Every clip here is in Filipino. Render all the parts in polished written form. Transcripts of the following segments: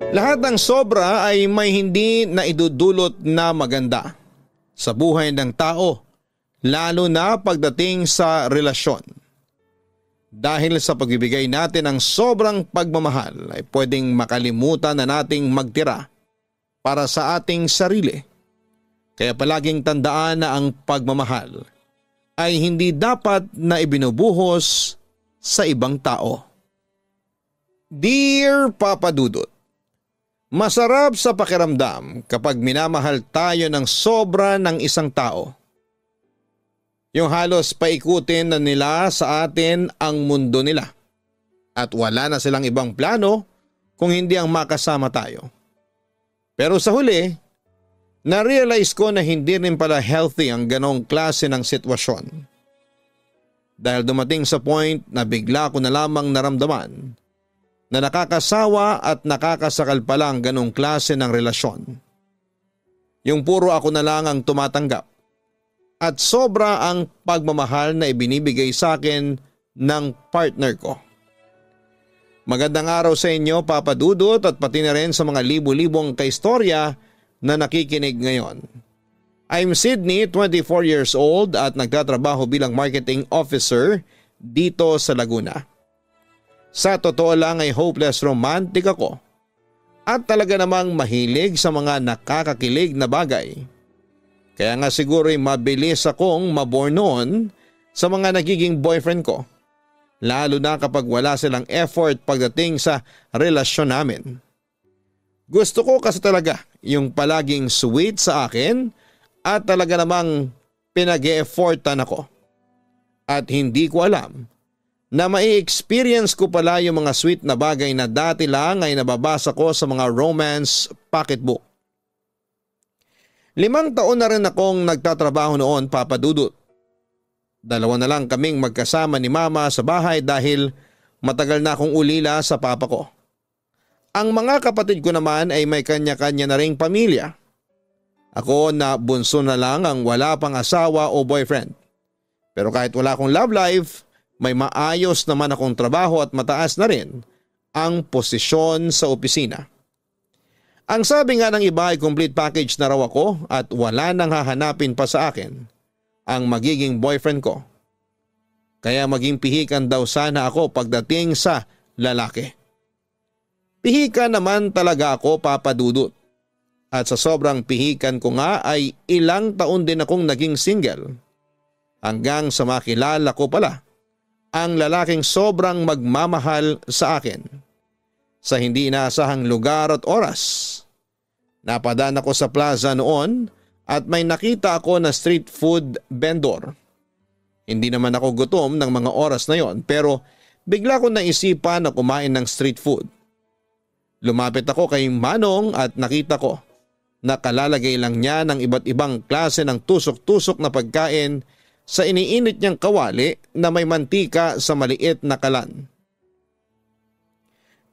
Lahat ng sobra ay may hindi na idudulot na maganda sa buhay ng tao, lalo na pagdating sa relasyon. Dahil sa pagbibigay natin ng sobrang pagmamahal ay pwedeng makalimutan na nating magtira para sa ating sarili. Kaya palaging tandaan na ang pagmamahal ay hindi dapat na ibinubuhos sa ibang tao. Dear Papa Dudut, masarap sa pakiramdam kapag minamahal tayo ng sobra ng isang tao. Yung halos paikutin na nila sa atin ang mundo nila at wala na silang ibang plano kung hindi ang makasama tayo. Pero sa huli, na-realize ko na hindi rin pala healthy ang ganong klase ng sitwasyon. Dahil dumating sa point na bigla ko na lamang naramdaman na nakakasawa at nakakasakal pala ang ganong klase ng relasyon. Yung puro ako na lang ang tumatanggap at sobra ang pagmamahal na ibinibigay sa akin ng partner ko. Magandang araw sa inyo, Papa Dudut, at pati na rin sa mga libu-libong kaistorya na nakikinig ngayon. I'm Sydney, 24 years old at nagtatrabaho bilang marketing officer dito sa Laguna. Sa totoo lang ay hopeless romantic ako at talaga namang mahilig sa mga nakakakilig na bagay. Kaya nga siguro ay mabilis akong maborn noon sa mga nagiging boyfriend ko, lalo na kapag wala silang effort pagdating sa relasyon namin. Gusto ko kasi talaga yung palaging sweet sa akin at talaga namang pinag-e-effortan ako. At hindi ko alam na mai-experience ko pala yung mga sweet na bagay na dati lang ay nababasa ko sa mga romance pocketbook. 5 taon na rin akong nagtatrabaho noon, Papa Dudut. 2 na lang kaming magkasama ni Mama sa bahay dahil matagal na akong ulila sa papa ko. Ang mga kapatid ko naman ay may kanya-kanya na ring pamilya. Ako na bunso na lang ang wala pang asawa o boyfriend. Pero kahit wala akong love life, may maayos naman akong trabaho at mataas na rin ang posisyon sa opisina. Ang sabi nga ng iba ay complete package na raw ako at wala nang hahanapin pa sa akin ang magiging boyfriend ko. Kaya maging pihikan daw sana ako pagdating sa lalaki. Pihikan naman talaga ako, Papa Dudut. At sa sobrang pihikan ko nga ay ilang taon din akong naging single. Hanggang sa makilala ko pala ang lalaking sobrang magmamahal sa akin. Sa hindi inaasahang lugar at oras. Napadaan ako sa plaza noon at may nakita ako na street food vendor. Hindi naman ako gutom ng mga oras na yon pero bigla ko naisipan na kumain ng street food. Lumapit ako kay Manong at nakita ko na kalalagay lang niya ng iba't ibang klase ng tusok-tusok na pagkain sa iniinit niyang kawali na may mantika sa maliit na kalan.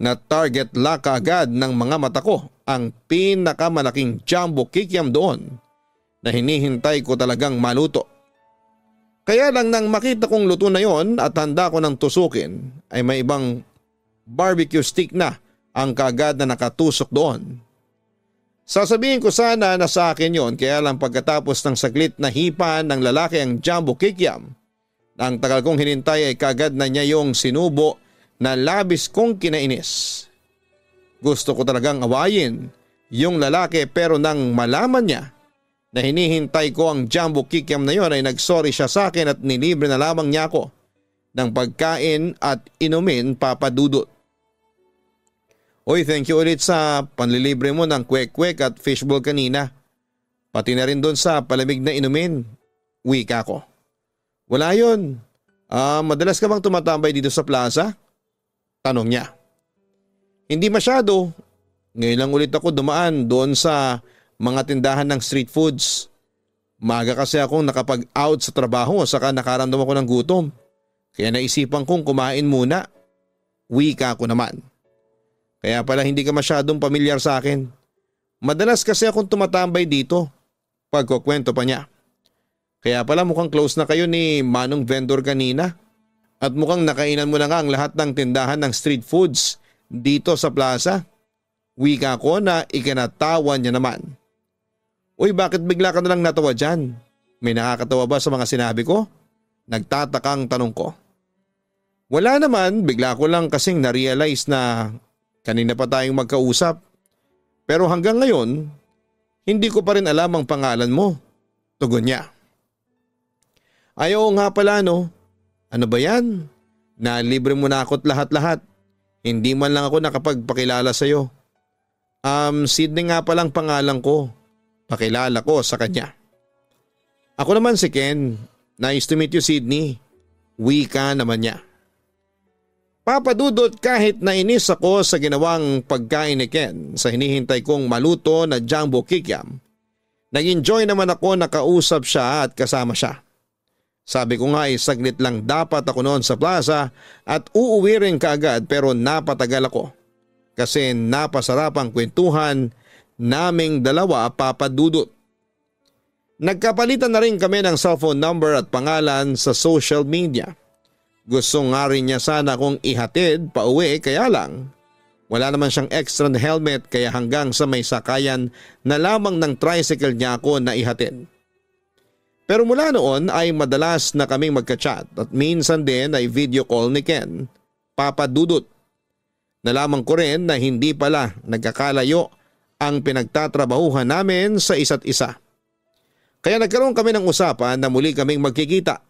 Na-target lock agad ng mga mata ko ang pinakamalaking jumbo kikiam doon na hinihintay ko talagang maluto. Kaya lang nang makita kong luto na yon at handa ko ng tusukin ay may ibang barbecue stick na ang kaagad na nakatusok doon. Sasabihin ko sana na sa akin yon kaya lang pagkatapos ng saglit na hipan ng lalaki ang jumbo kikiam, na ang tagal kong hinintay ay kaagad na niya yung sinubo na labis kong kinainis. Gusto ko talagang awayin yung lalaki pero nang malaman niya na hinihintay ko ang jumbo kikiam na yon ay nagsorry siya sa akin at nilibre na lamang niya ako ng pagkain at inumin, Papa Dudut. Oy, thank you ulit sa panlilibre mo ng kwek-kwek at fishbowl kanina. Pati na rin doon sa palamig na inumin. Wika ko. Wala yun. Madalas ka bang tumatambay dito sa plaza? Tanong niya. Hindi masyado. Ngayon lang ulit ako dumaan doon sa mga tindahan ng street foods. Maga kasi akong nakapag-out sa trabaho saka nakaramdam ako ng gutom. Kaya naisipan kong kumain muna. Wika ko naman. Kaya pala hindi ka masyadong pamilyar sa akin. Madalas kasi akong tumatambay dito. Pagkukwento pa niya. Kaya pala mukhang close na kayo ni Manong vendor kanina. At mukhang nakainan mo na nga ang lahat ng tindahan ng street foods dito sa plaza. Wika ko na ikinatawa niya naman. Uy, bakit bigla ka na lang natawa dyan? May nakakatawa ba sa mga sinabi ko? Nagtatakang tanong ko. Wala naman, bigla ko lang kasing na-realize na kanina pa tayong magkausap. Pero hanggang ngayon, hindi ko pa rin alam ang pangalan mo. Tugon niya. Ay oo nga pala no. Ano ba yan? Nalibre mo na ako't lahat-lahat. Hindi man lang ako nakapagpakilala sa'yo. Sydney nga palang pangalan ko. Pakilala ko sa kanya. Ako naman si Ken. Nice to meet you, Sydney. Wika naman niya. Papadudot kahit nainis ako sa ginawang pagkain ni Ken sa hinihintay kong maluto na jumbo kikiam. Nag-enjoy naman ako na kausap siya at kasama siya. Sabi ko nga saglit lang dapat ako noon sa plaza at uuwi rin kaagad pero napatagal ako. Kasi napasarap ang kwentuhan naming dalawa, Papadudot. Nagkapalitan na rin kami ng cellphone number at pangalan sa social media. Gusto nga rin niya sana kong ihatid pa uwi kaya lang wala naman siyang extra helmet kaya hanggang sa may sakayan na lamang ng tricycle niya ako na ihatid. Pero mula noon ay madalas na kaming magka-chat at minsan din ay video call ni Ken, Papadudot. Nalaman ko rin na hindi pala nagkakalayo ang pinagtatrabahuhan namin sa isa't isa. Kaya nagkaroon kami ng usapan na muli kaming magkikita.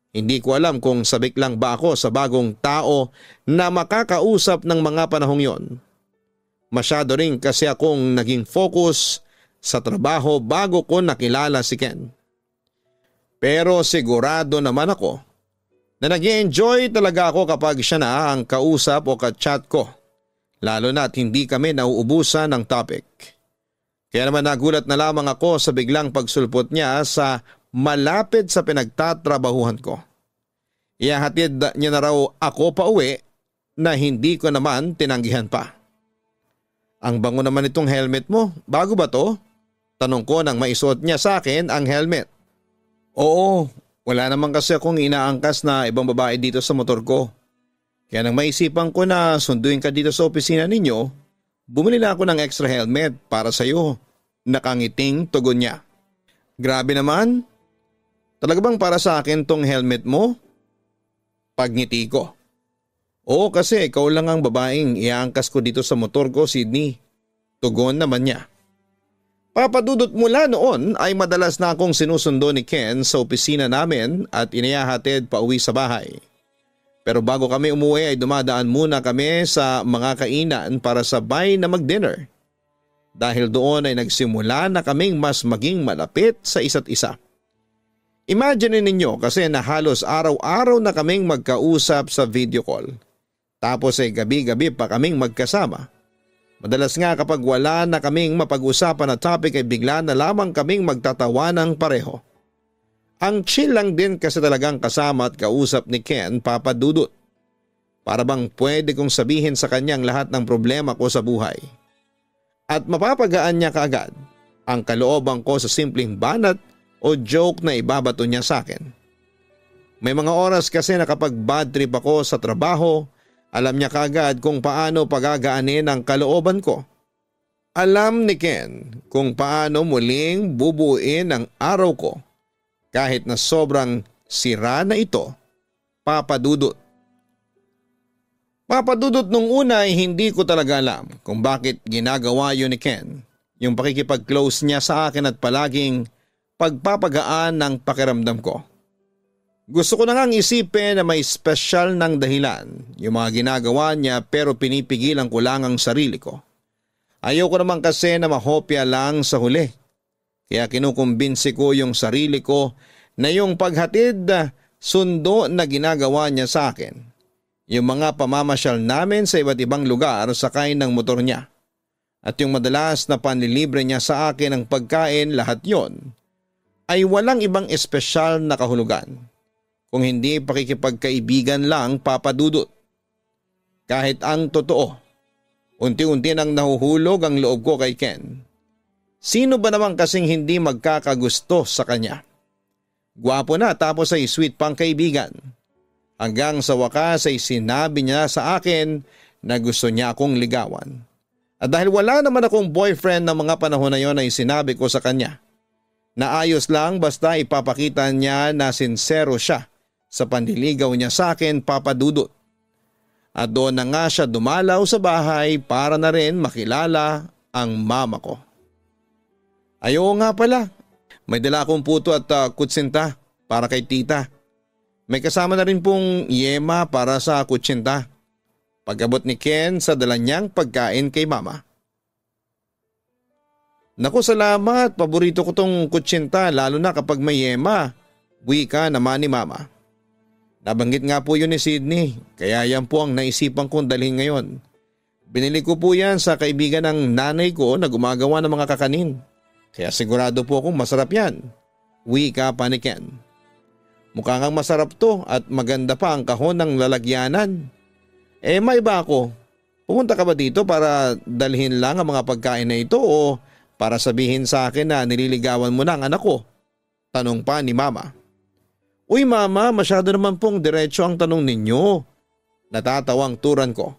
Hindi ko alam kung sabik lang ba ako sa bagong tao na makakausap ng mga panahong yon. Masyado rin kasi akong naging focus sa trabaho bago ko nakilala si Ken. Pero sigurado naman ako na nag-enjoy talaga ako kapag siya na ang kausap o ka-chat ko. Lalo na't hindi kami nauubusan ng topic. Kaya naman nagulat na lamang ako sa biglang pagsulpot niya sa malapit sa pinagtatrabahuhan ko. Ihahatid niya na raw ako pa uwi na hindi ko naman tinanggihan pa. Ang bango naman itong helmet mo, bago ba to? Tanong ko nang maisuot niya sa akin ang helmet. Oo, wala naman kasi akong inaangkas na ibang babae dito sa motor ko. Kaya nang maisipan ko na sunduin ka dito sa opisina ninyo, bumili na ako ng extra helmet para sa iyo. Nakangiting tugon niya. Grabe naman. Talaga bang para sa akin tong helmet mo? Pagngiti ko. Oo kasi ikaw lang ang babaeng iangkas ko dito sa motor ko, Sydney. Tugon naman niya. Papadudot mula noon ay madalas na akong sinusundo ni Ken sa opisina namin at inihahatid pa uwi sa bahay. Pero bago kami umuwi ay dumadaan muna kami sa mga kainan para sabay na mag-dinner. Dahil doon ay nagsimula na kaming mas maging malapit sa isa't isa. Imagine ninyo kasi na halos araw-araw na kaming magkausap sa video call. Tapos ay gabi-gabi pa kaming magkasama. Madalas nga kapag wala na kaming mapag-usapan na topic ay bigla na lamang kaming magtatawanang pareho. Ang chill lang din kasi talagang kasama at kausap ni Ken, Papadudot. Para bang pwede kong sabihin sa kanyang lahat ng problema ko sa buhay. At mapapagaan niya kaagad ang kalooban ko sa simpleng banat o joke na ibabato niya sa akin. May mga oras kasi na kapag bad trip ako sa trabaho, alam niya kaagad kung paano pagagaanin ang kalooban ko. Alam ni Ken kung paano muling bubuin ang araw ko kahit na sobrang sira na ito, Papadudot. Papadudot nung una ay hindi ko talaga alam kung bakit ginagawa yun ni Ken. Yung pakikipag-close niya sa akin at palaging pagpapagaan ng pakiramdam ko. Gusto ko na ngang isipin na may special ng dahilan yung mga ginagawa niya pero pinipigilan ko lang ang sarili ko. Ayoko naman kasi na mahopya lang sa huli. Kaya kinukumbinsi ko yung sarili ko na yung paghatid sundo na ginagawa niya sa akin. Yung mga pamamasyal namin sa iba't ibang lugar sakay ng motor niya. At yung madalas na panlilibre niya sa akin ng pagkain, lahat yon ay walang ibang espesyal na kahulugan. Kung hindi pakikipagkaibigan lang, Papadudot. Kahit ang totoo, unti-unti nang nahuhulog ang loob ko kay Ken. Sino ba naman kasing hindi magkakagusto sa kanya? Gwapo na tapos ay sweet pang kaibigan. Hanggang sa wakas ay sinabi niya sa akin na gusto niya akong ligawan. At dahil wala naman akong boyfriend ng mga panahon na yon ay sinabi ko sa kanya na ayos lang basta ipapakita niya na sincero siya sa panliligaw niya sa akin, Papa Dudut. At doon na nga siya dumalaw sa bahay para na rin makilala ang mama ko. Ayaw nga pala, may dala akong puto at kutsinta para kay tita. May kasama na rin pong yema para sa kutsinta. Pag-abot ni Ken sa dala niyang pagkain kay mama. Naku, salamat, paborito ko tong kutsinta lalo na kapag may yema. Wika naman ni mama. Nabanggit nga po yun ni Sydney, kaya yan po ang naisipan kong dalhin ngayon. Binili ko po yan sa kaibigan ng nanay ko na gumagawa ng mga kakanin. Kaya sigurado po akong masarap yan. Wika pa ni Ken. Mukha kang masarap to at maganda pa ang kahon ng lalagyanan. May iba ako. Pumunta ka ba dito para dalhin lang ang mga pagkain na ito o para sabihin sa akin na nililigawan mo na ang anak ko? Tanong pa ni mama. Uy mama, masyado naman pong diretso ang tanong ninyo. Natatawang turan ko.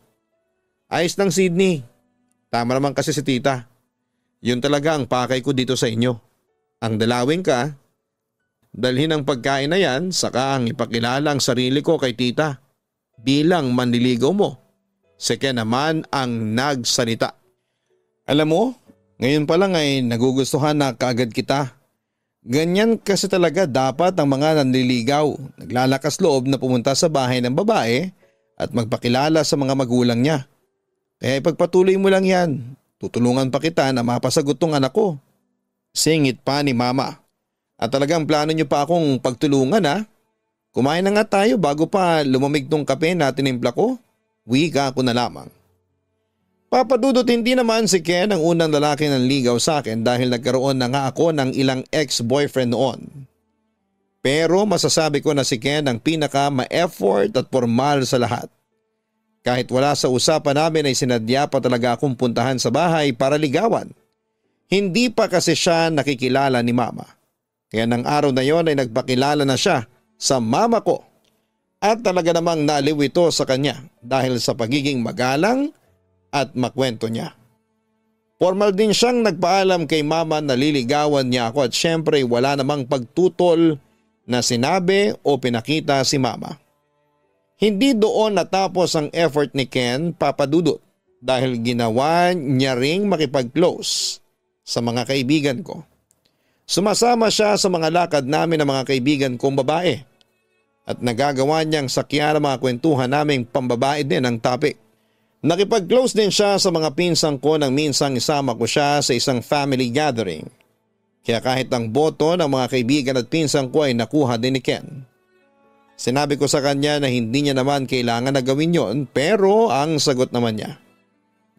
Ayos lang Sydney. Tama naman kasi si tita. Yun talaga ang pakay ko dito sa inyo. Ang dalawin ka. Dalhin ang pagkain na yan saka ang ipakilala ang sarili ko kay tita. Bilang manliligaw mo. Si Ken naman ang nagsalita. Alam mo, ngayon pa lang ay nagugustuhan na kaagad kita. Ganyan kasi talaga dapat ang mga nanliligaw. Naglalakas loob na pumunta sa bahay ng babae at magpakilala sa mga magulang niya. Kaya ipagpatuloy mo lang yan. Tutulungan pa kita na mapasagot tong anak ko. Singit pa ni mama. At talagang plano niyo pa akong pagtulungan ha? Kumain na nga tayo bago pa lumamig tong kape na tinimpla ko. Wika ko na lamang. Papa Dudut, hindi naman si Ken ang unang lalaki ng ligaw sa akin dahil nagkaroon na nga ako ng ilang ex-boyfriend noon. Pero masasabi ko na si Ken ang pinaka ma-effort at formal sa lahat. Kahit wala sa usapan namin ay sinadya pa talaga akong puntahan sa bahay para ligawan. Hindi pa kasi siya nakikilala ni mama. Kaya ng araw na yon ay nagpakilala na siya sa mama ko. At talaga namang naliw ito sa kanya dahil sa pagiging magalang at makwento niya. Formal din siyang nagpaalam kay mama na liligawan niya ako at syempre wala namang pagtutol na sinabi o pinakita si mama. Hindi doon natapos ang effort ni Ken, Papa Dudut, dahil ginawa niya ring makipag-close sa mga kaibigan ko. Sumasama siya sa mga lakad namin ng mga kaibigan kong babae at nagagawa niyang sakya ng mga kwentuhan naming pambabae din ang topic. Nakipag-close din siya sa mga pinsang ko nang minsang isama ko siya sa isang family gathering. Kaya kahit ang boto ng mga kaibigan at pinsang ko ay nakuha din ni Ken. Sinabi ko sa kanya na hindi niya naman kailangan na gawin yon pero ang sagot naman niya.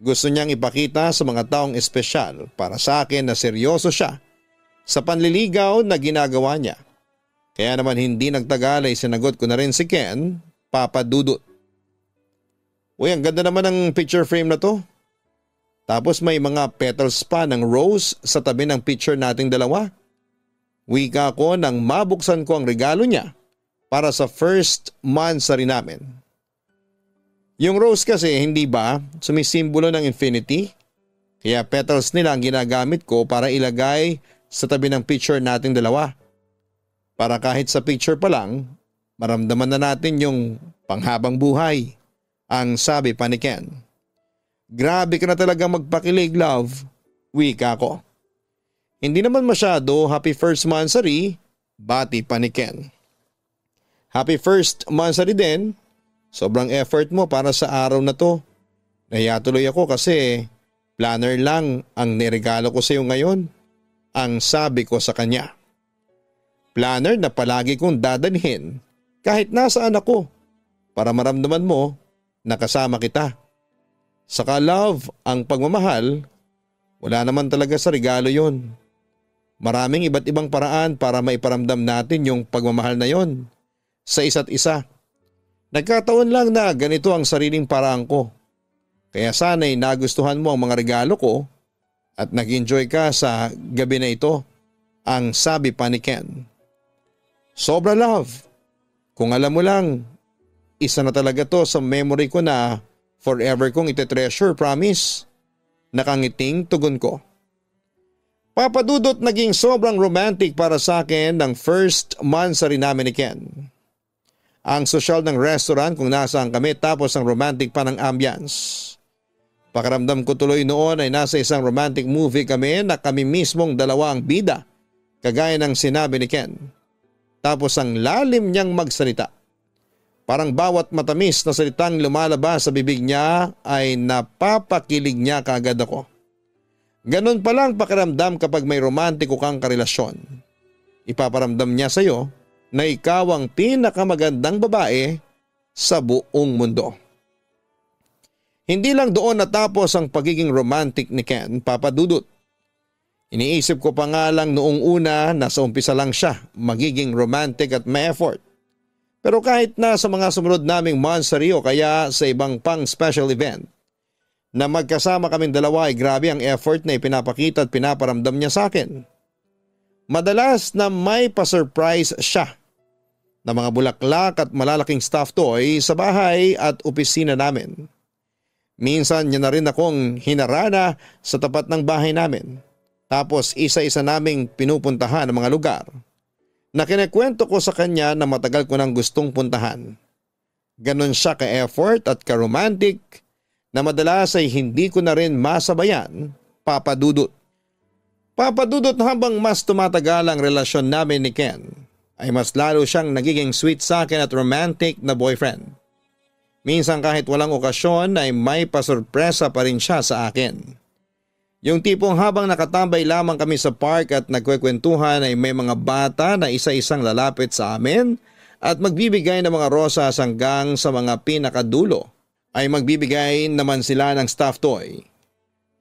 Gusto niyang ipakita sa mga taong espesyal para sa akin na seryoso siya sa panliligaw na ginagawa niya. Kaya naman hindi nagtagal ay sinagot ko na rin si Ken, Papa Dudut. Uy, ang ganda naman ng picture frame na to. Tapos may mga petals pa ng rose sa tabi ng picture nating dalawa. Wika ko nang mabuksan ko ang regalo niya para sa first monthsary namin. Yung rose kasi hindi ba sumisimbolo ng infinity? Kaya petals nila ang ginagamit ko para ilagay sa tabi ng picture nating dalawa. Para kahit sa picture pa lang, maramdaman na natin yung panghabang buhay. Ang sabi pa ni Ken. Grabe ka na talaga magpakilig, love. Wika ko. Hindi naman masyado, happy first monthsary, bati pa ni Ken. Happy first monthsary din. Sobrang effort mo para sa araw na to. Nahiya tuloy ako kasi planner lang ang niregalo ko sa iyo ngayon. Ang sabi ko sa kanya. Planner na palagi kong dadalhin kahit nasaan ako para maramdaman mo na kasama kita. Saka love, ang pagmamahal, wala naman talaga sa regalo yon. Maraming iba't ibang paraan para maiparamdam natin yung pagmamahal na yon sa isa't isa. Nagkataon lang na ganito ang sariling paraan ko. Kaya sana'y nagustuhan mo ang mga regalo ko at nag-enjoy ka sa gabi na ito, ang sabi pa ni Ken. Sobra love. Kung alam mo lang, isa na talaga to sa memory ko na forever kong ite-treasure, promise. Nakangiting tugon ko. Papadudot, naging sobrang romantic para sa akin ng first monthsary namin ni Ken. Ang sosyal ng restaurant kung nasaan kami tapos ang romantic pa ng ambience. Pakiramdam ko tuloy noon ay nasa isang romantic movie kami na kami mismong dalawa ang bida, kagaya ng sinabi ni Ken. Tapos ang lalim niyang magsalita. Parang bawat matamis na salitang lumalabas sa bibig niya ay napapakilig niya kaagad ako. Ganon palang pakiramdam kapag may romantiko kang karelasyon. Ipaparamdam niya sa iyo na ikaw ang pinakamagandang babae sa buong mundo. Hindi lang doon natapos ang pagiging romantic ni Ken, Papa Dudut. Iniisip ko pa nga lang noong una na sa umpisa lang siya magiging romantic at may effort. Pero kahit na sa mga sumunod naming monthsary o kaya sa ibang pang special event, na magkasama kaming dalawa ay grabe ang effort na ipinapakita at pinaparamdam niya sa akin. Madalas na may pa-surprise siya na mga bulaklak at malalaking stuffed toy sa bahay at opisina namin. Minsan niya na rin akong hinarana sa tapat ng bahay namin. Tapos isa-isa naming pinupuntahan ang mga lugar na kinekwento ko sa kanya na matagal ko nang gustong puntahan. Ganon siya ka-effort at ka-romantic na madalas ay hindi ko na rin masabayan, Papa Dudut. Papa Dudut, habang mas tumatagal ang relasyon namin ni Ken, ay mas lalo siyang nagiging sweet sa akin at romantic na boyfriend. Minsan kahit walang okasyon ay may pasurpresa pa rin siya sa akin. Yung tipong habang nakatambay lamang kami sa park at nagkwekwentuhan ay may mga bata na isa-isang lalapit sa amin at magbibigay ng mga rosas hanggang sa mga pinakadulo ay magbibigay naman sila ng stuffed toy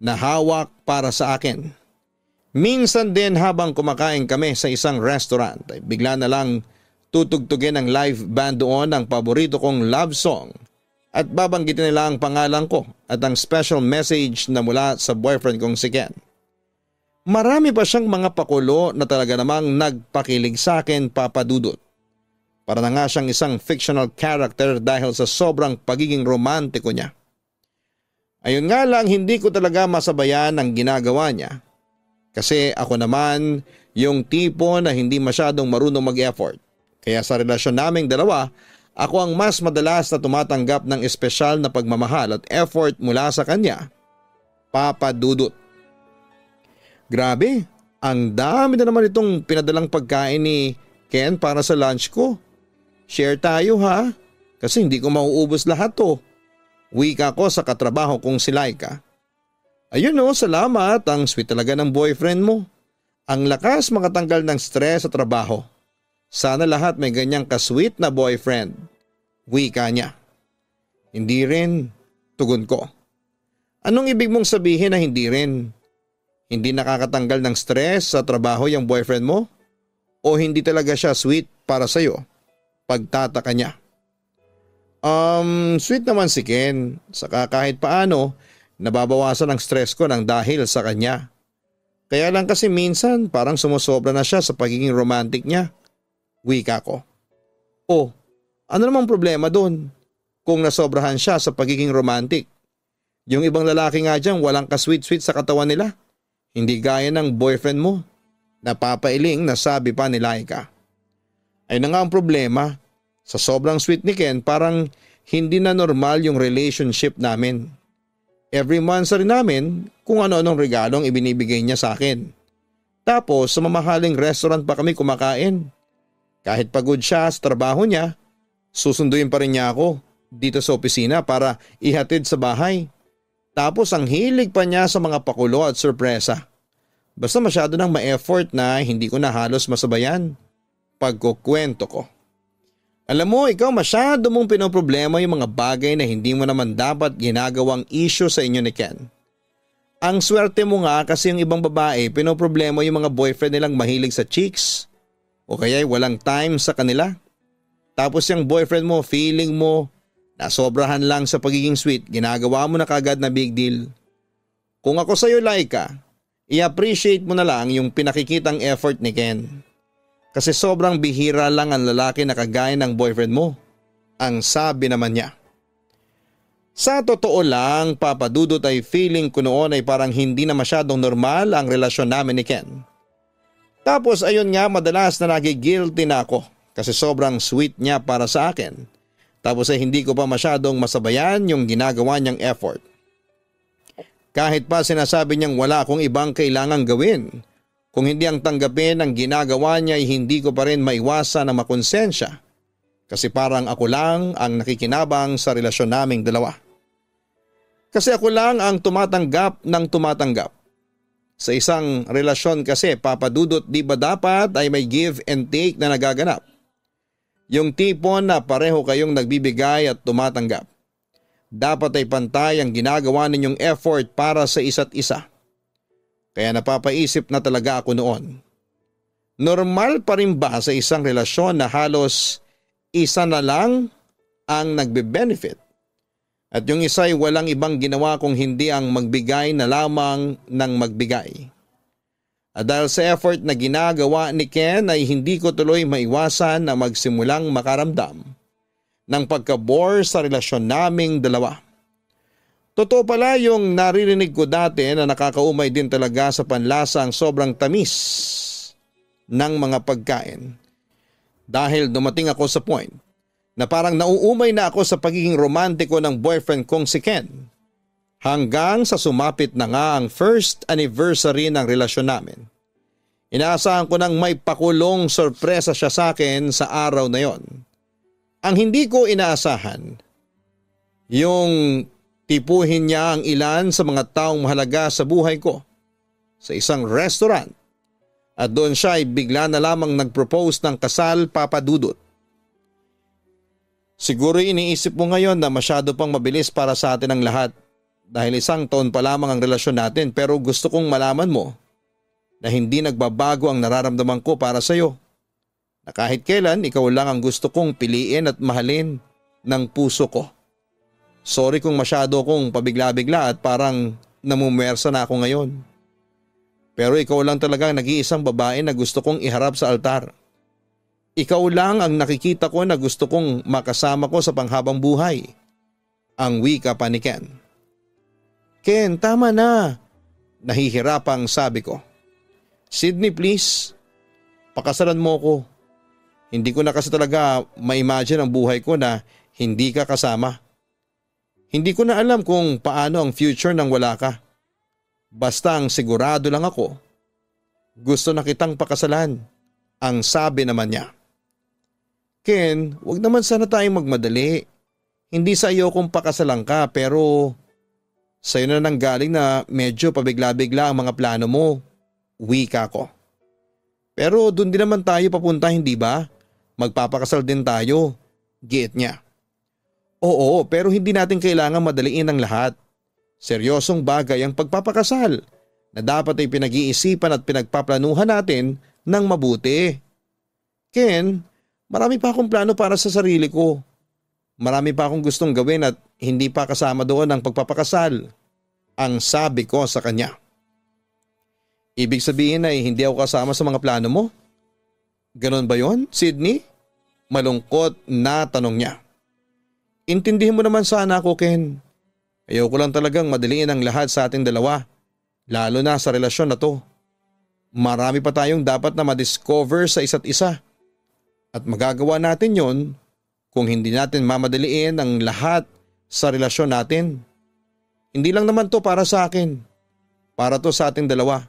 na hawak para sa akin. Minsan din habang kumakain kami sa isang restaurant ay bigla na lang tutugtugin ang live band doon ang paborito kong love song at babanggitin nila ang pangalan ko at ang special message na mula sa boyfriend kong si Ken. Marami pa siyang mga pakulo na talaga namang nagpakilig sa akin, Papa Dudut. Para na nga siyang isang fictional character dahil sa sobrang pagiging romantiko niya. Ayun nga lang, hindi ko talaga masabayan ang ginagawa niya. Kasi ako naman yung tipo na hindi masyadong marunong mag-effort. Kaya sa relasyon naming dalawa, ako ang mas madalas na tumatanggap ng espesyal na pagmamahal at effort mula sa kanya, Papa Dudut. Grabe, ang dami na naman itong pinadalang pagkain ni Ken para sa lunch ko. Share tayo ha, kasi hindi ko mauubos lahat to. Wika ko sa katrabaho kong si Laika. Ayun o, salamat, ang sweet talaga ng boyfriend mo. Ang lakas makatanggal ng stress sa trabaho. Sana lahat may ganyang kasweet na boyfriend. Wika niya. Hindi rin, tugon ko. Anong ibig mong sabihin na hindi rin? Hindi nakakatanggal ng stress sa trabaho yung boyfriend mo? O hindi talaga siya sweet para sa'yo? Pagtataka niya. Sweet naman si Ken. Saka kahit paano, nababawasan ang stress ko ng dahil sa kanya. Kaya lang kasi minsan parang sumusobra na siya sa pagiging romantic niya. Wika ko. Oh, ano namang problema doon kung nasobrahan siya sa pagiging romantic? Yung ibang lalaki nga dyan walang ka-sweet-sweet sa katawan nila. Hindi gaya ng boyfriend mo. Napapailing na sabi pa ni Laika. Ay na nga ang problema. Sa sobrang sweet ni Ken parang hindi na normal yung relationship namin. Every month rin namin kung ano-anong regalong ibinibigay niya sa akin. Tapos sa mamahaling restaurant pa kami kumakain. Kahit pagod siya sa trabaho niya, susunduin pa rin niya ako dito sa opisina para ihatid sa bahay. Tapos ang hilig pa niya sa mga pakulo at sorpresa. Basta masyado nang ma-effort na hindi ko na halos masabayan. Pagkukwento ko. Alam mo, ikaw masyado mong pinoproblema yung mga bagay na hindi mo naman dapat ginagawang issue sa inyo ni Ken. Ang swerte mo nga kasi yung ibang babae pinoproblema yung mga boyfriend nilang mahilig sa chicks o kaya walang time sa kanila. Tapos yung boyfriend mo, feeling mo na sobrahan lang sa pagiging sweet, ginagawa mo na kagad na big deal. Kung ako sa'yo, Laika, i-appreciate mo na lang yung pinakikitang effort ni Ken. Kasi sobrang bihira lang ang lalaki na kagaya ng boyfriend mo. Ang sabi naman niya. Sa totoo lang, Papa Dudut, ay feeling ko noon ay parang hindi na masyadong normal ang relasyon namin ni Ken. Tapos ayun nga, madalas na nagigilty na ako kasi sobrang sweet niya para sa akin. Tapos ay hindi ko pa masyadong masabayan yung ginagawa niyang effort. Kahit pa sinasabi niyang wala akong ibang kailangang gawin. Kung hindi ang tanggapin ang ginagawa niya ay hindi ko pa rin maiwasan na makonsensya. Kasi parang ako lang ang nakikinabang sa relasyon naming dalawa. Kasi ako lang ang tumatanggap ng tumatanggap. Sa isang relasyon kasi, Papa Dudut, di ba dapat ay may give and take na nagaganap? Yung tipo na pareho kayong nagbibigay at tumatanggap. Dapat ay pantay ang ginagawa ninyong effort para sa isa't isa. Kaya napapaisip na talaga ako noon. Normal pa rin ba sa isang relasyon na halos isa na lang ang nagbe-benefit? At yung isa ay walang ibang ginawa kung hindi ang magbigay na lamang ng magbigay. At dahil sa effort na ginagawa ni Ken ay hindi ko tuloy maiwasan na magsimulang makaramdam ng pagka-bore sa relasyon naming dalawa. Totoo pala yung naririnig ko dati na nakakaumay din talaga sa panlasa ang sobrang tamis ng mga pagkain. Dahil dumating ako sa point na parang nauumay na ako sa pagiging romantiko ng boyfriend kong si Ken. Hanggang sa sumapit na nga ang first anniversary ng relasyon namin. Inaasahan ko nang may pakulong sorpresa siya sa akin sa araw na yon. Ang hindi ko inaasahan, yung tipuhin niya ang ilan sa mga taong mahalaga sa buhay ko sa isang restaurant. At doon siya ay bigla na lamang nag-propose ng kasal, Papa Dudut. Siguro iniisip mo ngayon na masyado pang mabilis para sa atin ang lahat dahil isang taon pa lamang ang relasyon natin, pero gusto kong malaman mo na hindi nagbabago ang nararamdaman ko para sa iyo. Na kahit kailan ikaw lang ang gusto kong piliin at mahalin ng puso ko. Sorry kung masyado kong pabigla-bigla at parang namumuwersa na ako ngayon. Pero ikaw lang talaga ang nag-iisang babae na gusto kong iharap sa altar. Ikaw lang ang nakikita ko na gusto kong makasama ko sa panghabang buhay. Ang wika pa ni Ken. Ken, tama na. Nahihirapang sabi ko. Sydney, please. Pakasalan mo ko. Hindi ko na kasi talaga ma-imagine ang buhay ko na hindi ka kasama. Hindi ko na alam kung paano ang future nang wala ka. Basta ang sigurado lang ako, gusto na kitang pakasalan, ang sabi naman niya. Ken, wag naman sana tayong magmadali. Hindi sa iyo kung pakasalan ka, pero sa'yo na nanggaling na medyo pabigla-bigla ang mga plano mo. Wika ko. Pero dun din naman tayo papunta, hindi ba? Magpapakasal din tayo. Giit niya. Oo, pero hindi natin kailangan madaliin ang lahat. Seryosong bagay ang pagpapakasal na dapat ay pinag-iisipan at pinagpaplanuhan natin ng mabuti. Ken, marami pa akong plano para sa sarili ko. Marami pa akong gustong gawin at hindi pa kasama doon ang pagpapakasal. Ang sabi ko sa kanya. Ibig sabihin ay hindi ako kasama sa mga plano mo? Ganon ba yon, Sydney? Malungkot na tanong niya. Intindihin mo naman sana ako, Ken. Ayoko lang talagang madaliin ang lahat sa ating dalawa, lalo na sa relasyon na to. Marami pa tayong dapat na madiscover sa isa't isa. At magagawa natin yon kung hindi natin mamadaliin ang lahat sa relasyon natin. Hindi lang naman to para sa akin, para to sa ating dalawa.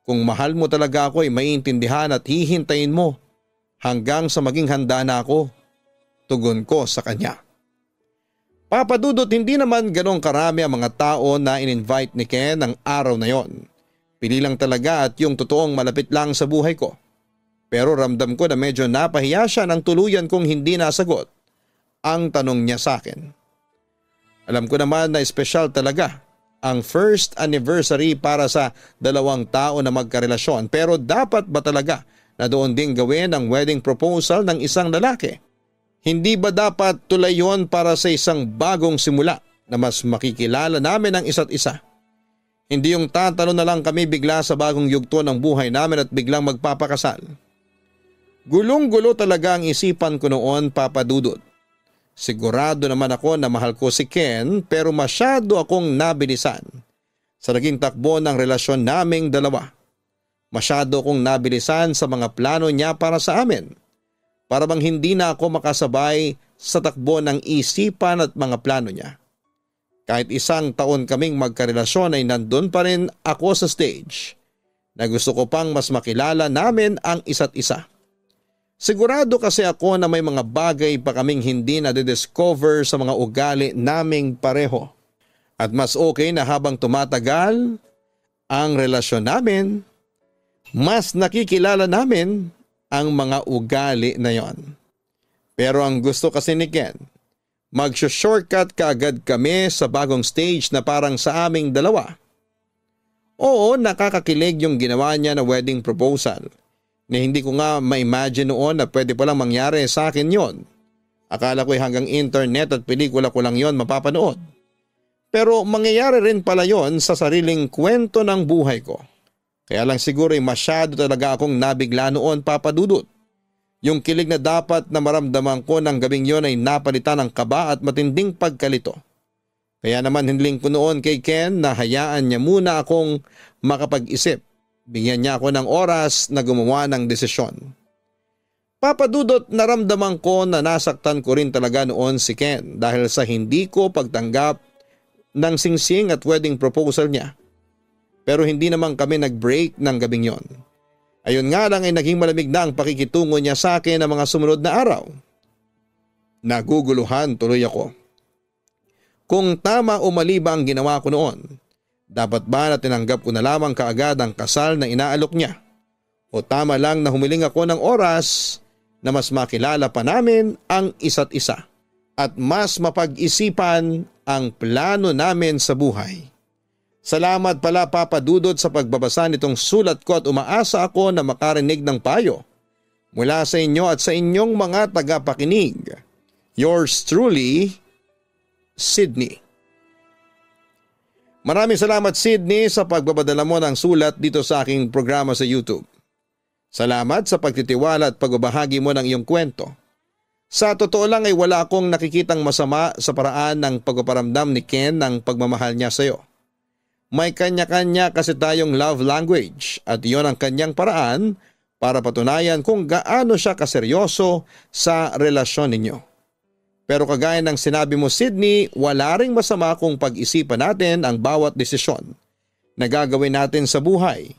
Kung mahal mo talaga ako ay maiintindihan at hihintayin mo hanggang sa maging handa na ako. Tugon ko sa kanya. Papa Dudut, hindi naman ganong karami ang mga tao na in-invite ni Ken ng araw na yon. Pili lang talaga at yung totoong malapit lang sa buhay ko. Pero ramdam ko na medyo napahiya siya ng tuluyan kung hindi nasagot ang tanong niya sa akin. Alam ko naman na espesyal talaga ang first anniversary para sa dalawang tao na magkarelasyon, pero dapat ba talaga na doon din gawin ang wedding proposal ng isang lalaki? Hindi ba dapat tulay yon para sa isang bagong simula na mas makikilala namin ang isa't isa? Hindi yung tatalo na lang kami bigla sa bagong yugto ng buhay namin at biglang magpapakasal. Gulong-gulo talaga ang isipan ko noon, Papa Dudut. Sigurado naman ako na mahal ko si Ken pero masyado akong nabilisan sa naging takbo ng relasyon naming dalawa. Masyado akong nabilisan sa mga plano niya para sa amin. Para bang hindi na ako makasabay sa takbo ng isipan at mga plano niya. Kahit 1 taon kaming magkarelasyon ay nandun pa rin ako sa stage na gusto ko pang mas makilala namin ang isa't isa. Sigurado kasi ako na may mga bagay pa kaming hindi na-discover sa mga ugali naming pareho. At mas okay na habang tumatagal ang relasyon namin, mas nakikilala namin ang mga ugali na yon. Pero ang gusto kasi ni Ken, mag-shortcut kaagad kami sa bagong stage na parang sa aming dalawa. Oo, nakakakilig yung ginawa niya na wedding proposal. Na hindi ko nga ma-imagine noon na pwede palang mangyari sa akin yon. Akala ko'y hanggang internet at pelikula ko lang yon mapapanood. Pero mangyayari rin pala yon sa sariling kwento ng buhay ko. Kaya lang siguro ay masyado talaga akong nabigla noon, Papa Dudut. Yung kilig na dapat na maramdaman ko ng gabing yon ay napalitan ng kaba at matinding pagkalito. Kaya naman hinling ko noon kay Ken na hayaan niya muna akong makapag-isip. Bigyan niya ako ng oras na gumawa ng desisyon. Papa Dudut, naramdaman ko na nasaktan ko rin talaga noon si Ken dahil sa hindi ko pagtanggap ng singsing at wedding proposal niya. Pero hindi naman kami nag-break ng gabing yon. Ayun nga lang ay naging malamig na ang pakikitungo niya sa akin ng mga sumunod na araw. Naguguluhan tuloy ako. Kung tama o mali ba ang ginawa ko noon? Dapat ba na tinanggap ko na lamang kaagad ang kasal na inaalok niya? O tama lang na humiling ako ng oras na mas makilala pa namin ang isa't isa at mas mapag-isipan ang plano namin sa buhay? Salamat pala, Papa Dudut, sa pagbabasa nitong sulat ko at umaasa ako na makarinig ng payo mula sa inyo at sa inyong mga tagapakinig. Yours truly, Sydney. Maraming salamat, Sydney, sa pagbabadala mo ng sulat dito sa aking programa sa YouTube. Salamat sa pagtitiwala at pagbabahagi mo ng iyong kwento. Sa totoo lang ay wala akong nakikitang masama sa paraan ng pagpaparamdam ni Ken ng pagmamahal niya sa iyo. May kanya-kanya kasi tayong love language at iyon ang kanyang paraan para patunayan kung gaano siya kaseryoso sa relasyon ninyo. Pero kagaya ng sinabi mo, Sydney, wala ring masama kung pag-isipan natin ang bawat desisyon na gagawin natin sa buhay.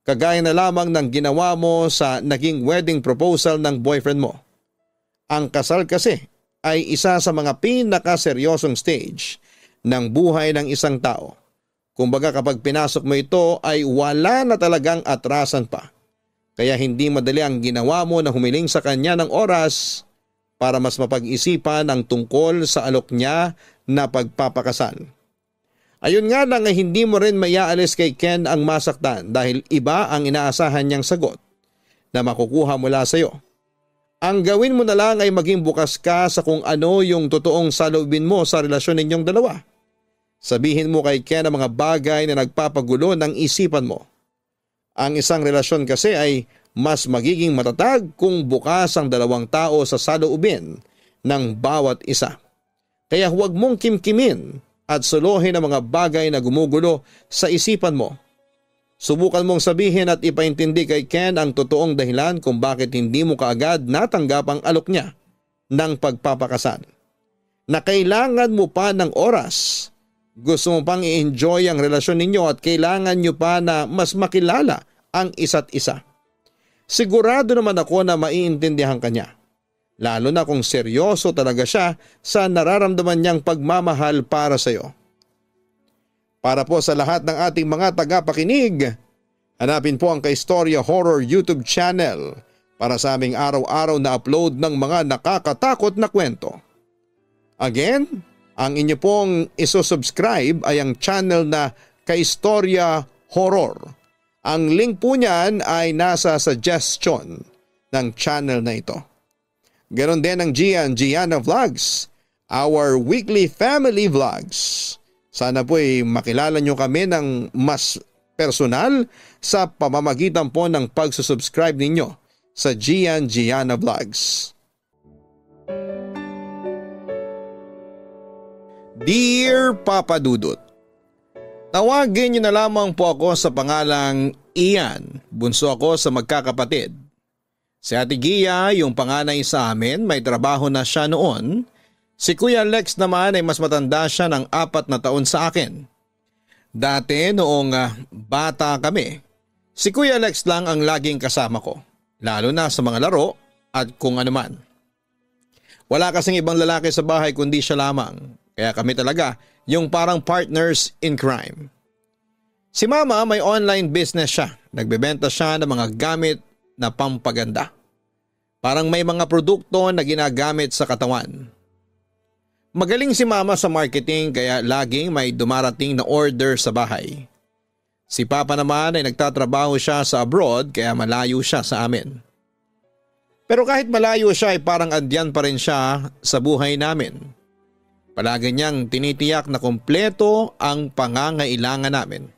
Kagaya na lamang ng ginawa mo sa naging wedding proposal ng boyfriend mo. Ang kasal kasi ay isa sa mga pinakaseryosong stage ng buhay ng isang tao. Kumbaga kapag pinasok mo ito ay wala na talagang atrasan pa. Kaya hindi madali ang ginawa mo na humiling sa kanya ng oras para mas mapag-isipan ang tungkol sa alok niya na pagpapakasal. Ayun nga lang ay hindi mo rin maiaalis kay Ken ang masaktan dahil iba ang inaasahan niyang sagot na makukuha mula sa iyo. Ang gawin mo na lang ay maging bukas ka sa kung ano yung totoong saloobin mo sa relasyon ninyong dalawa. Sabihin mo kay Ken ang mga bagay na nagpapagulo ng isipan mo. Ang isang relasyon kasi ay mas magiging matatag kung bukas ang dalawang tao sa saloobin ng bawat isa. Kaya huwag mong kimkimin at suluhin ang mga bagay na gumugulo sa isipan mo. Subukan mong sabihin at ipaintindi kay Ken ang totoong dahilan kung bakit hindi mo kaagad natanggap ang alok niya ng pagpapakasal. Na kailangan mo pa ng oras. Gusto mo pang i-enjoy ang relasyon ninyo at kailangan nyo pa na mas makilala ang isa't isa. Sigurado naman ako na maiintindihan ka niya. Lalo na kung seryoso talaga siya sa nararamdaman niyang pagmamahal para sa iyo. Para po sa lahat ng ating mga tagapakinig, hanapin po ang Kaistorya Horror YouTube channel para sa aming araw-araw na upload ng mga nakakatakot na kwento. Again, ang inyo pong isusubscribe ay ang channel na Kaistorya Horror. Ang link po niyan ay nasa suggestion ng channel na ito. Ganon din ang Gianna Vlogs, our weekly family vlogs. Sana po ay makilala nyo kami ng mas personal sa pamamagitan po ng pagsusubscribe ninyo sa Gianna Vlogs. Dear Papa Dudut, tawagin niyo na lamang po ako sa pangalang Ian. Bunso ako sa magkakapatid. Si Ate Gia, yung panganay sa amin, may trabaho na siya noon. Si Kuya Lex naman ay mas matanda siya ng 4 na taon sa akin. Dati noong bata kami, si Kuya Lex lang ang laging kasama ko, lalo na sa mga laro at kung ano man. Wala kasing ibang lalaki sa bahay kundi siya lamang, kaya kami talaga yung parang partners in crime. Si Mama may online business siya, nagbebenta siya ng mga gamit na pampaganda. Parang may mga produkto na ginagamit sa katawan. Magaling si Mama sa marketing kaya laging may dumarating na order sa bahay. Si Papa naman ay nagtatrabaho siya sa abroad kaya malayo siya sa amin. Pero kahit malayo siya ay parang andyan pa rin siya sa buhay namin. Palagi niyang tinitiyak na kumpleto ang pangangailangan namin.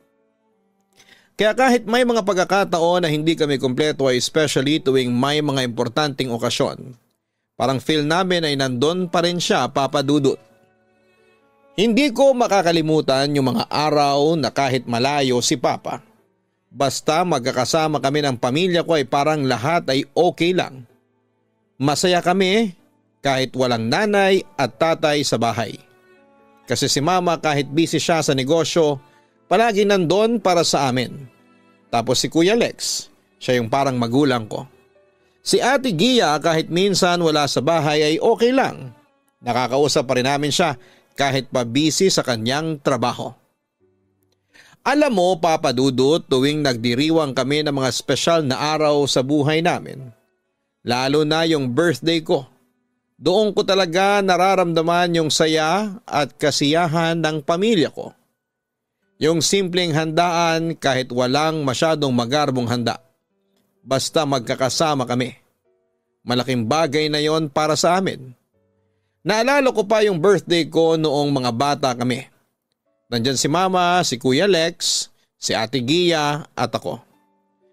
Kaya kahit may mga pagkakataon na hindi kami kumpleto ay especially tuwing may mga importanteng okasyon, parang feel namin ay nandun pa rin siya, Papa Dudut. Hindi ko makakalimutan yung mga araw na kahit malayo si Papa, basta magkakasama kami ng pamilya ko ay parang lahat ay okay lang. Masaya kami kahit walang nanay at tatay sa bahay. Kasi si Mama kahit busy siya sa negosyo, palagi nandun para sa amin. Tapos si Kuya Lex, siya yung parang magulang ko. Si Ate Gia kahit minsan wala sa bahay ay okay lang. Nakakausap pa rin namin siya kahit pa busy sa kanyang trabaho. Alam mo Papa Dudut, tuwing nagdiriwang kami ng mga espesyal na araw sa buhay namin, lalo na yung birthday ko, doon ko talaga nararamdaman yung saya at kasiyahan ng pamilya ko. Yung simpleng handaan kahit walang masyadong magarbong handa. Basta magkakasama kami. Malaking bagay na yon para sa amin. Naalala ko pa yung birthday ko noong mga bata kami. Nandyan si Mama, si Kuya Lex, si Ate Gia at ako.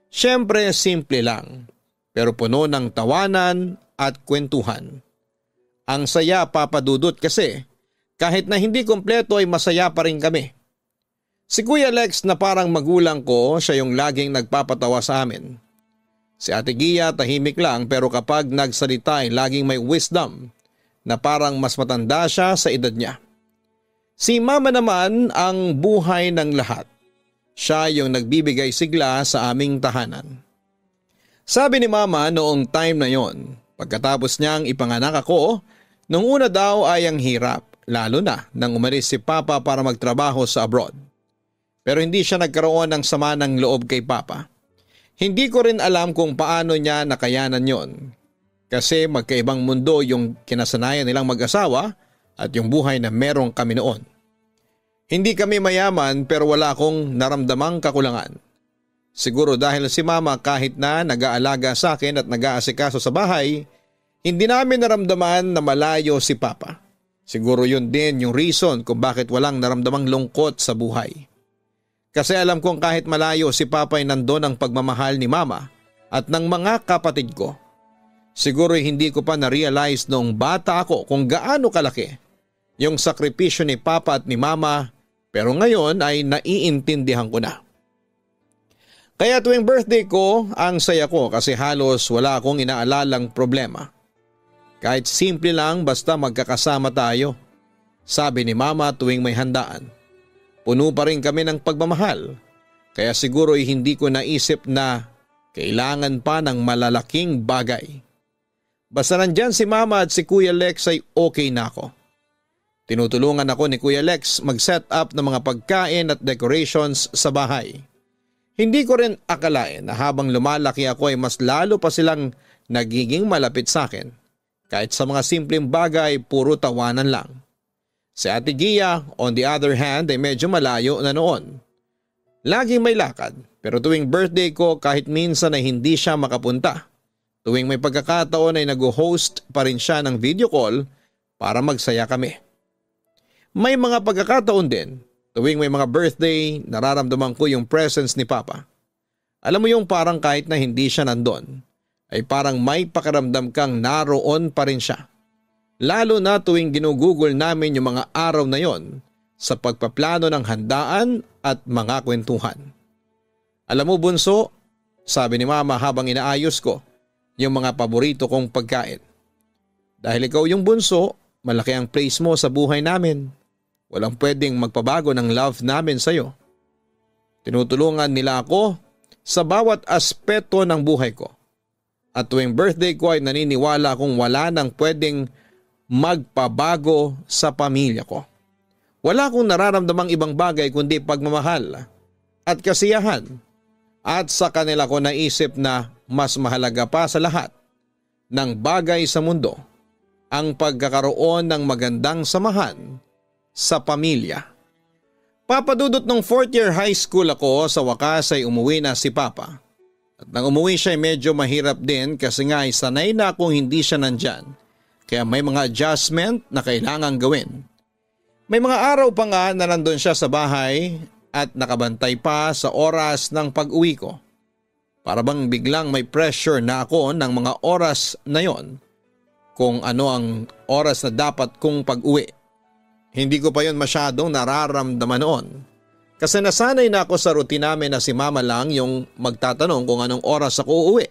Siyempre simple lang, pero puno ng tawanan at kwentuhan. Ang saya Papa Dudut kasi kahit na hindi kompleto ay masaya pa rin kami. Si Kuya Lex na parang magulang ko, siya yung laging nagpapatawa sa amin. Si Ate Gia tahimik lang pero kapag nagsalita ay laging may wisdom na parang mas matanda siya sa edad niya. Si Mama naman ang buhay ng lahat. Siya yung nagbibigay sigla sa aming tahanan. Sabi ni Mama noong time na yon, pagkatapos niyang ipanganak ako, nung una daw ay ang hirap, lalo na nang umalis si Papa para magtrabaho sa abroad. Pero hindi siya nagkaroon ng sama ng loob kay Papa. Hindi ko rin alam kung paano niya nakayanan yon. Kasi magkaibang mundo yung kinasanayan nilang mag-asawa at yung buhay na merong kami noon. Hindi kami mayaman pero wala akong naramdamang kakulangan. Siguro dahil si Mama kahit na nag-aalaga sa akin at nag-aasikaso sa bahay, hindi namin naramdaman na malayo si Papa. Siguro yun din yung reason kung bakit walang naramdamang lungkot sa buhay. Kasi alam kong kahit malayo si Papa ay nandun ang pagmamahal ni Mama at ng mga kapatid ko. Siguro hindi ko pa na-realize noong bata ako kung gaano kalaki yung sakripisyo ni Papa at ni Mama, pero ngayon ay naiintindihan ko na. Kaya tuwing birthday ko, ang saya ko kasi halos wala akong inaalalang problema. Kahit simple lang basta magkakasama tayo, sabi ni Mama tuwing may handaan. Puno pa rin kami ng pagmamahal, kaya siguro ay hindi ko naisip na kailangan pa ng malalaking bagay. Basta nandyan si Mama at si Kuya Lex ay okay na ako. Tinutulungan ako ni Kuya Lex mag-set up ng mga pagkain at decorations sa bahay. Hindi ko rin akalain na habang lumalaki ako ay mas lalo pa silang nagiging malapit sa akin. Kahit sa mga simpleng bagay, puro tawanan lang. Si Ate Gia, on the other hand, ay medyo malayo na noon. Laging may lakad, pero tuwing birthday ko kahit minsan ay hindi siya makapunta. Tuwing may pagkakataon ay nag-host pa rin siya ng video call para magsaya kami. May mga pagkakataon din, tuwing may mga birthday, nararamdaman ko yung presence ni Papa. Alam mo yung parang kahit na hindi siya nandun, ay parang may pakiramdam kang naroon pa rin siya. Lalo na tuwing ginugugol namin yung mga araw na yon sa pagpaplano ng handaan at mga kwentuhan. Alam mo bunso, sabi ni mama habang inaayos ko yung mga paborito kong pagkain. Dahil ikaw yung bunso, malaki ang place mo sa buhay namin. Walang pwedeng magpabago ng love namin sa'yo. Tinutulungan nila ako sa bawat aspeto ng buhay ko. At tuwing birthday ko ay naniniwala akong wala nang pwedeng magpabago sa pamilya ko. Wala akong nararamdamang ibang bagay kundi pagmamahal at kasiyahan. At sa kanila ko naisip na mas mahalaga pa sa lahat ng bagay sa mundo ang pagkakaroon ng magandang samahan sa pamilya. Papadudot nung 4th year high school ako, sa wakas ay umuwi na si Papa. At nang umuwi siya ay medyo mahirap din kasi nga ay sanay na akong hindi siya nandyan. Kaya may mga adjustment na kailangang gawin. May mga araw pa nga na nandun siya sa bahay at nakabantay pa sa oras ng pag-uwi ko. Para bang biglang may pressure na ako ng mga oras na yon kung ano ang oras na dapat kong pag-uwi. Hindi ko pa yon masyadong nararamdaman noon. Kasi nasanay na ako sa routine namin na si mama lang yung magtatanong kung anong oras ako uuwi.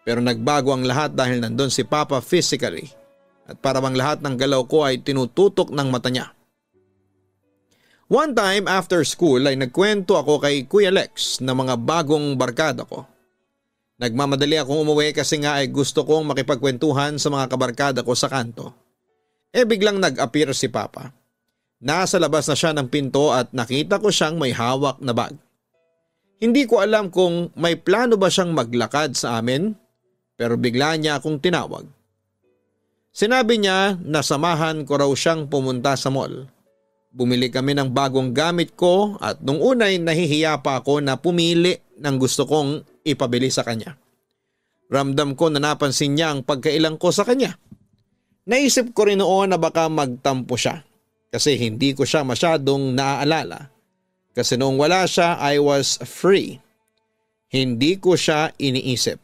Pero nagbago ang lahat dahil nandun si Papa physically at para bang lahat ng galaw ko ay tinututok ng mata niya. One time after school ay nagkwento ako kay Kuya Lex na mga bagong barkada ko. Nagmamadali akong umuwi kasi nga ay gusto kong makipagkwentuhan sa mga kabarkada ko sa kanto. Biglang nag-appear si Papa. Nasa labas na siya ng pinto at nakita ko siyang may hawak na bag. Hindi ko alam kung may plano ba siyang maglakad sa amin. Pero bigla niya akong tinawag. Sinabi niya na samahan ko raw siyang pumunta sa mall. Bumili kami ng bagong gamit ko at nung unay nahihiya pa ako na pumili ng gusto kong ipabili sa kanya. Ramdam ko na napansin niya ang pagkailang ko sa kanya. Naisip ko rin noon na baka magtampo siya kasi hindi ko siya masyadong naaalala. Kasi noong wala siya I was free. Hindi ko siya iniisip.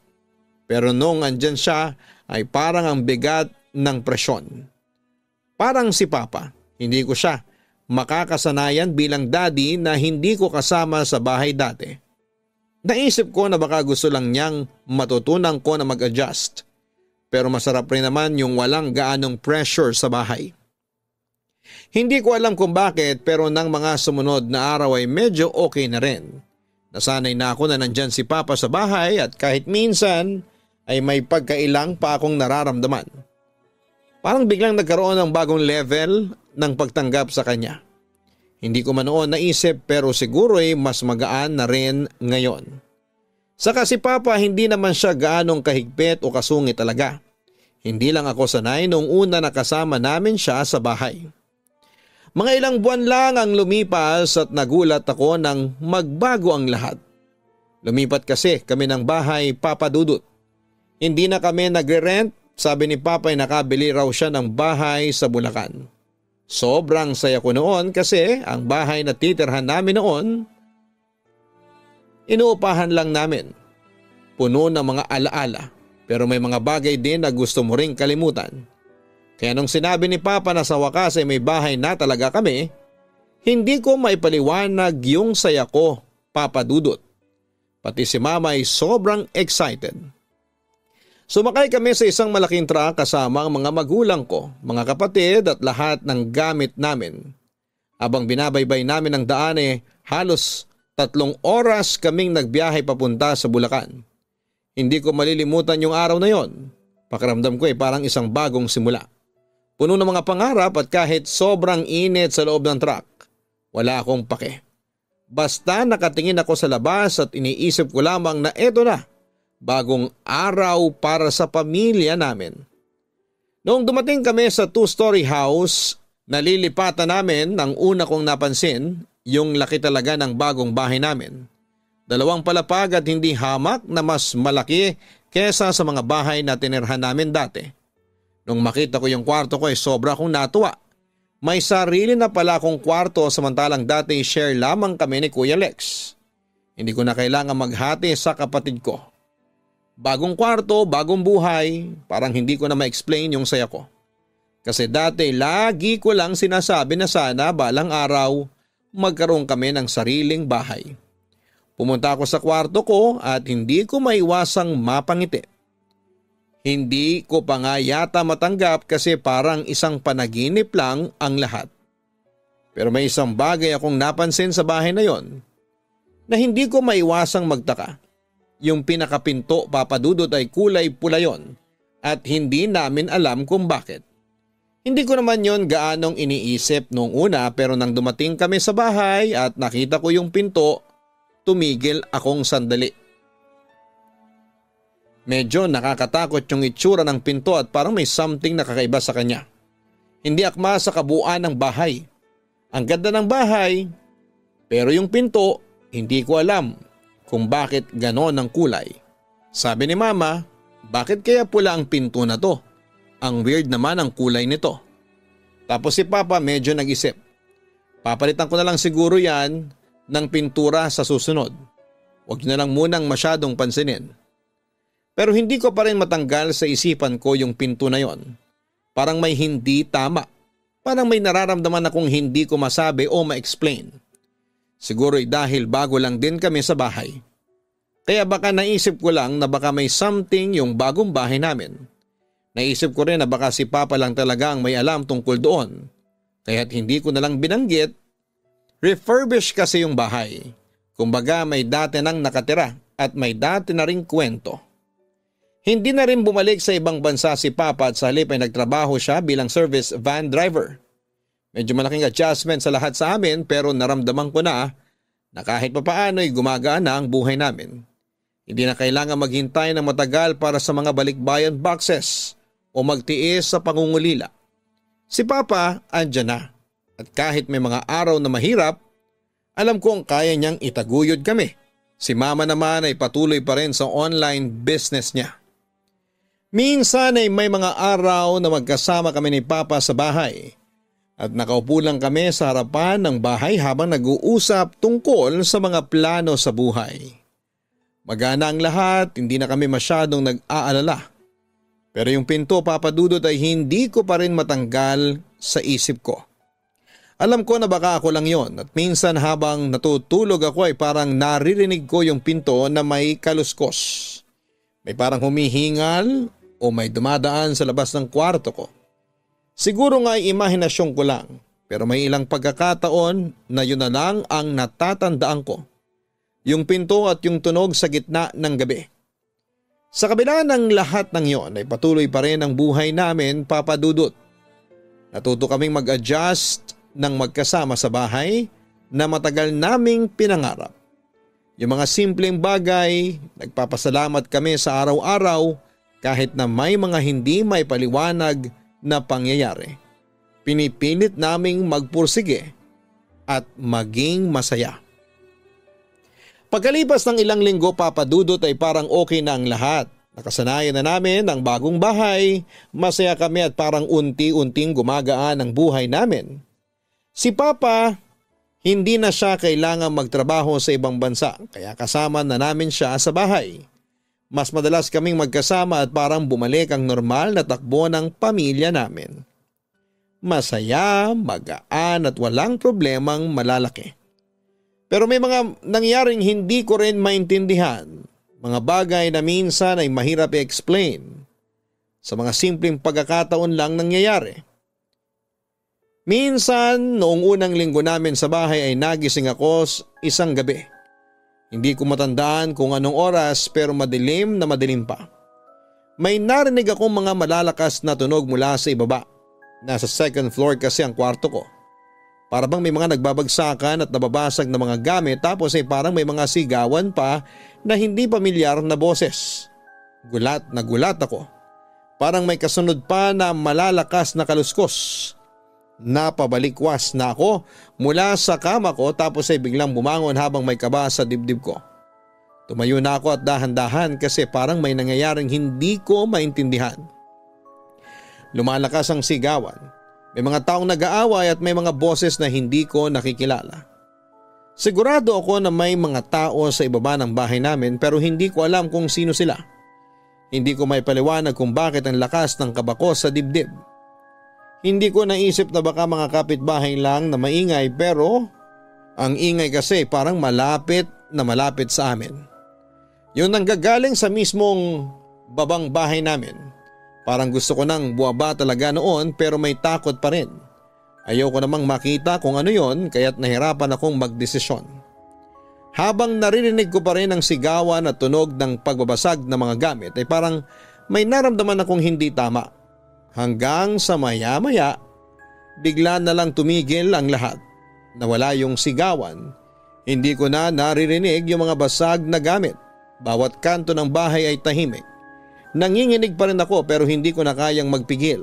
Pero noong andyan siya ay parang ang bigat ng presyon. Parang si Papa, hindi ko siya makakasanayan bilang daddy na hindi ko kasama sa bahay dati. Naisip ko na baka gusto lang niyang matutunan ko na mag-adjust. Pero masarap rin naman yung walang gaanong pressure sa bahay. Hindi ko alam kung bakit pero nang mga sumunod na araw ay medyo okay na rin. Nasanay na ako na nandyan si Papa sa bahay at kahit minsan ay may pagkailang pa akong nararamdaman. Parang biglang nagkaroon ng bagong level ng pagtanggap sa kanya. Hindi ko man noon naisip pero siguro ay mas magaan na rin ngayon. Saka si Papa hindi naman siya gaanong kahigpit o kasungit talaga. Hindi lang ako sanay noong una nakasama namin siya sa bahay. Mga ilang buwan lang ang lumipas at nagulat ako nang magbago ang lahat. Lumipat kasi kami ng bahay, Papa Dudut. Hindi na kami nagre-rent, sabi ni Papa ay nakabili raw siya ng bahay sa Bulacan. Sobrang saya ko noon kasi ang bahay na titirhan namin noon, inuupahan lang namin. Puno ng mga alaala pero may mga bagay din na gusto mo ring kalimutan. Kaya nung sinabi ni Papa na sa wakas ay may bahay na talaga kami, hindi ko maipaliwanag yung saya ko, Papa Dudut. Pati si Mama ay sobrang excited. Sumakay kami sa isang malaking truck kasama ang mga magulang ko, mga kapatid at lahat ng gamit namin. Habang binabaybay namin ang daan halos 3 oras kaming nagbiyahe papunta sa Bulacan. Hindi ko malilimutan yung araw na yon. Pakiramdam ko parang isang bagong simula. Puno ng mga pangarap at kahit sobrang init sa loob ng truck, wala akong pake. Basta nakatingin ako sa labas at iniisip ko lamang na eto na. Bagong araw para sa pamilya namin. Noong dumating kami sa 2-story house, nalilipatan namin ang una kong napansin, yung laki talaga ng bagong bahay namin. 2 palapag at hindi hamak na mas malaki kesa sa mga bahay na tinirhan namin dati. Nung makita ko yung kwarto ko sobra akong natuwa. May sarili na pala akong kwarto samantalang dati share lamang kami ni Kuya Lex. Hindi ko na kailangan maghati sa kapatid ko. Bagong kwarto, bagong buhay, parang hindi ko na ma-explain yung saya ko. Kasi dati lagi ko lang sinasabi na sana balang araw magkaroon kami ng sariling bahay. Pumunta ako sa kwarto ko at hindi ko maiwasang mapangiti. Hindi ko pa nga yata matanggap kasi parang isang panaginip lang ang lahat. Pero may isang bagay akong napansin sa bahay na yon na hindi ko maiwasang magtaka. Yung pinakapinto, Papa Dudut, ay kulay pula yon at hindi namin alam kung bakit. Hindi ko naman yon gaanong iniisip noong una pero nang dumating kami sa bahay at nakita ko yung pinto, tumigil akong sandali. Medyo nakakatakot yung itsura ng pinto at parang may something na kakaiba sa kanya. Hindi akma sa kabuuan ng bahay. Ang ganda ng bahay, pero yung pinto, hindi ko alam kung bakit ganon ang kulay. Sabi ni Mama, bakit kaya pula ang pinto na to? Ang weird naman ang kulay nito. Tapos si Papa medyo nag-isip. Papalitan ko na lang siguro yan ng pintura sa susunod. Huwag na lang munang masyadong pansinin. Pero hindi ko pa rin matanggal sa isipan ko yung pinto na yon. Parang may hindi tama. Parang may nararamdaman akong hindi ko masabi o ma-explain. Siguro'y dahil bago lang din kami sa bahay. Kaya baka naisip ko lang na baka may something yung bagong bahay namin. Naisip ko rin na baka si Papa lang talaga ang may alam tungkol doon. Kaya't hindi ko na lang binanggit. Refurbish kasi yung bahay. Kumbaga may dati nang nakatira at may dati na ring kwento. Hindi na rin bumalik sa ibang bansa si Papa at sa halip ay nagtrabaho siya bilang service van driver. Medyo malaking adjustment sa lahat sa amin pero naramdaman ko na kahit papaano ay gumagaan na ang buhay namin. Hindi na kailangan maghintay ng matagal para sa mga balikbayan boxes o magtiis sa pangungulila. Si Papa andyan na at kahit may mga araw na mahirap, alam kong kaya niyang itaguyod kami. Si Mama naman ay patuloy pa rin sa online business niya. Minsan ay may mga araw na magkasama kami ni Papa sa bahay at nakaupo lang kami sa harapan ng bahay habang nag-uusap tungkol sa mga plano sa buhay. Magana ang lahat, hindi na kami masyadong nag-aalala. Pero yung pinto, Papa Dudut, ay hindi ko pa rin matanggal sa isip ko. Alam ko na baka ako lang yon at minsan habang natutulog ako ay parang naririnig ko yung pinto na may kaluskos. May parang humihingal o may dumadaan sa labas ng kwarto ko. Siguro nga ay imahinasyon ko lang pero may ilang pagkakataon na yun na lang ang natatandaan ko. Yung pinto at yung tunog sa gitna ng gabi. Sa kabila ng lahat ng yon ay patuloy pa rin ang buhay namin, Papa Dudut. Natuto kaming mag-adjust ng magkasama sa bahay na matagal naming pinangarap. Yung mga simpleng bagay, nagpapasalamat kami sa araw-araw kahit na may mga hindi may paliwanag na pangyayari. Pinipilit naming magpursige at maging masaya. Pagkalipas ng ilang linggo, Papa Dudut, ay parang okay na ang lahat. Nakasanayan na namin ang bagong bahay, masaya kami at parang unti-unting gumagaan ang buhay namin. Si Papa, hindi na siya kailangang magtrabaho sa ibang bansa kaya kasama na namin siya sa bahay. Mas madalas kaming magkasama at parang bumalik ang normal na takbo ng pamilya namin. Masaya, magaan at walang problemang malalaki. Pero may mga nangyaring hindi ko rin maintindihan. Mga bagay na minsan ay mahirap i-explain. Sa mga simpleng pagkakataon lang nangyayari. Minsan noong unang linggo namin sa bahay ay nagising ako isang gabi. Hindi ko matandaan kung anong oras pero madilim na madilim pa. May narinig akong mga malalakas na tunog mula sa ibaba. Nasa second floor kasi ang kwarto ko. Para bang may mga nagbabagsakan at nababasag na mga gamit tapos ay parang may mga sigawan pa na hindi pamilyar na boses. Gulat na gulat ako. Parang may kasunod pa na malalakas na kaluskos. Napabalikwas na ako mula sa kama ko tapos ay biglang bumangon habang may kaba sa dibdib ko. Tumayo na ako at dahan-dahan kasi parang may nangyayaring hindi ko maintindihan. Lumalakas ang sigawan. May mga taong nag-aaway at may mga boses na hindi ko nakikilala. Sigurado ako na may mga tao sa ibaba ng bahay namin pero hindi ko alam kung sino sila. Hindi ko may paliwanag kung bakit ang lakas ng kaba ko sa dibdib. Hindi ko naisip na baka mga kapitbahay lang na maingay pero ang ingay kasi parang malapit na malapit sa amin. Yun nanggagaling sa mismong babang bahay namin. Parang gusto ko nang buwaba talaga noon pero may takot pa rin. Ayoko namang makita kung ano yon kaya't nahirapan akong magdesisyon. Habang naririnig ko pa rin ang sigawan at tunog ng pagbabasag ng mga gamit ay parang may naramdaman akong hindi tama. Hanggang sa maya-maya, bigla na lang tumigil ang lahat. Nawala yung sigawan. Hindi ko na naririnig yung mga basag na gamit. Bawat kanto ng bahay ay tahimik. Nanginginig pa rin ako pero hindi ko na kayang magpigil.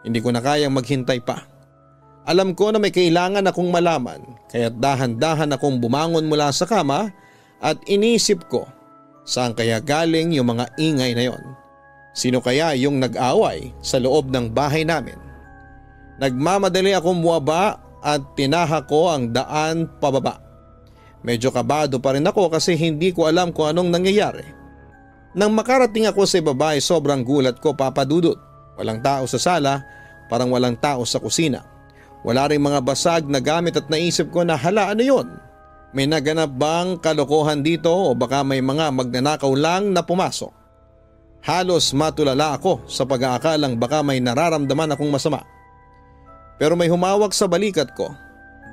Hindi ko na kayang maghintay pa. Alam ko na may kailangan akong malaman kaya't dahan-dahan akong bumangon mula sa kama at inisip ko saan kaya galing yung mga ingay na yon. Sino kaya yung nag-away sa loob ng bahay namin? Nagmamadali akong buwaba at tinahak ko ang daan pababa. Medyo kabado pa rin ako kasi hindi ko alam kung anong nangyayari. Nang makarating ako sa ibaba ay sobrang gulat ko, Papa Dudut. Walang tao sa sala, parang walang tao sa kusina. Wala ring mga basag na gamit at naisip ko na hala ano yun? May naganap bang kalokohan dito o baka may mga magnanakaw lang na pumasok? Halos matulala ako sa pag-aakalang baka may nararamdaman akong masama. Pero may humawak sa balikat ko.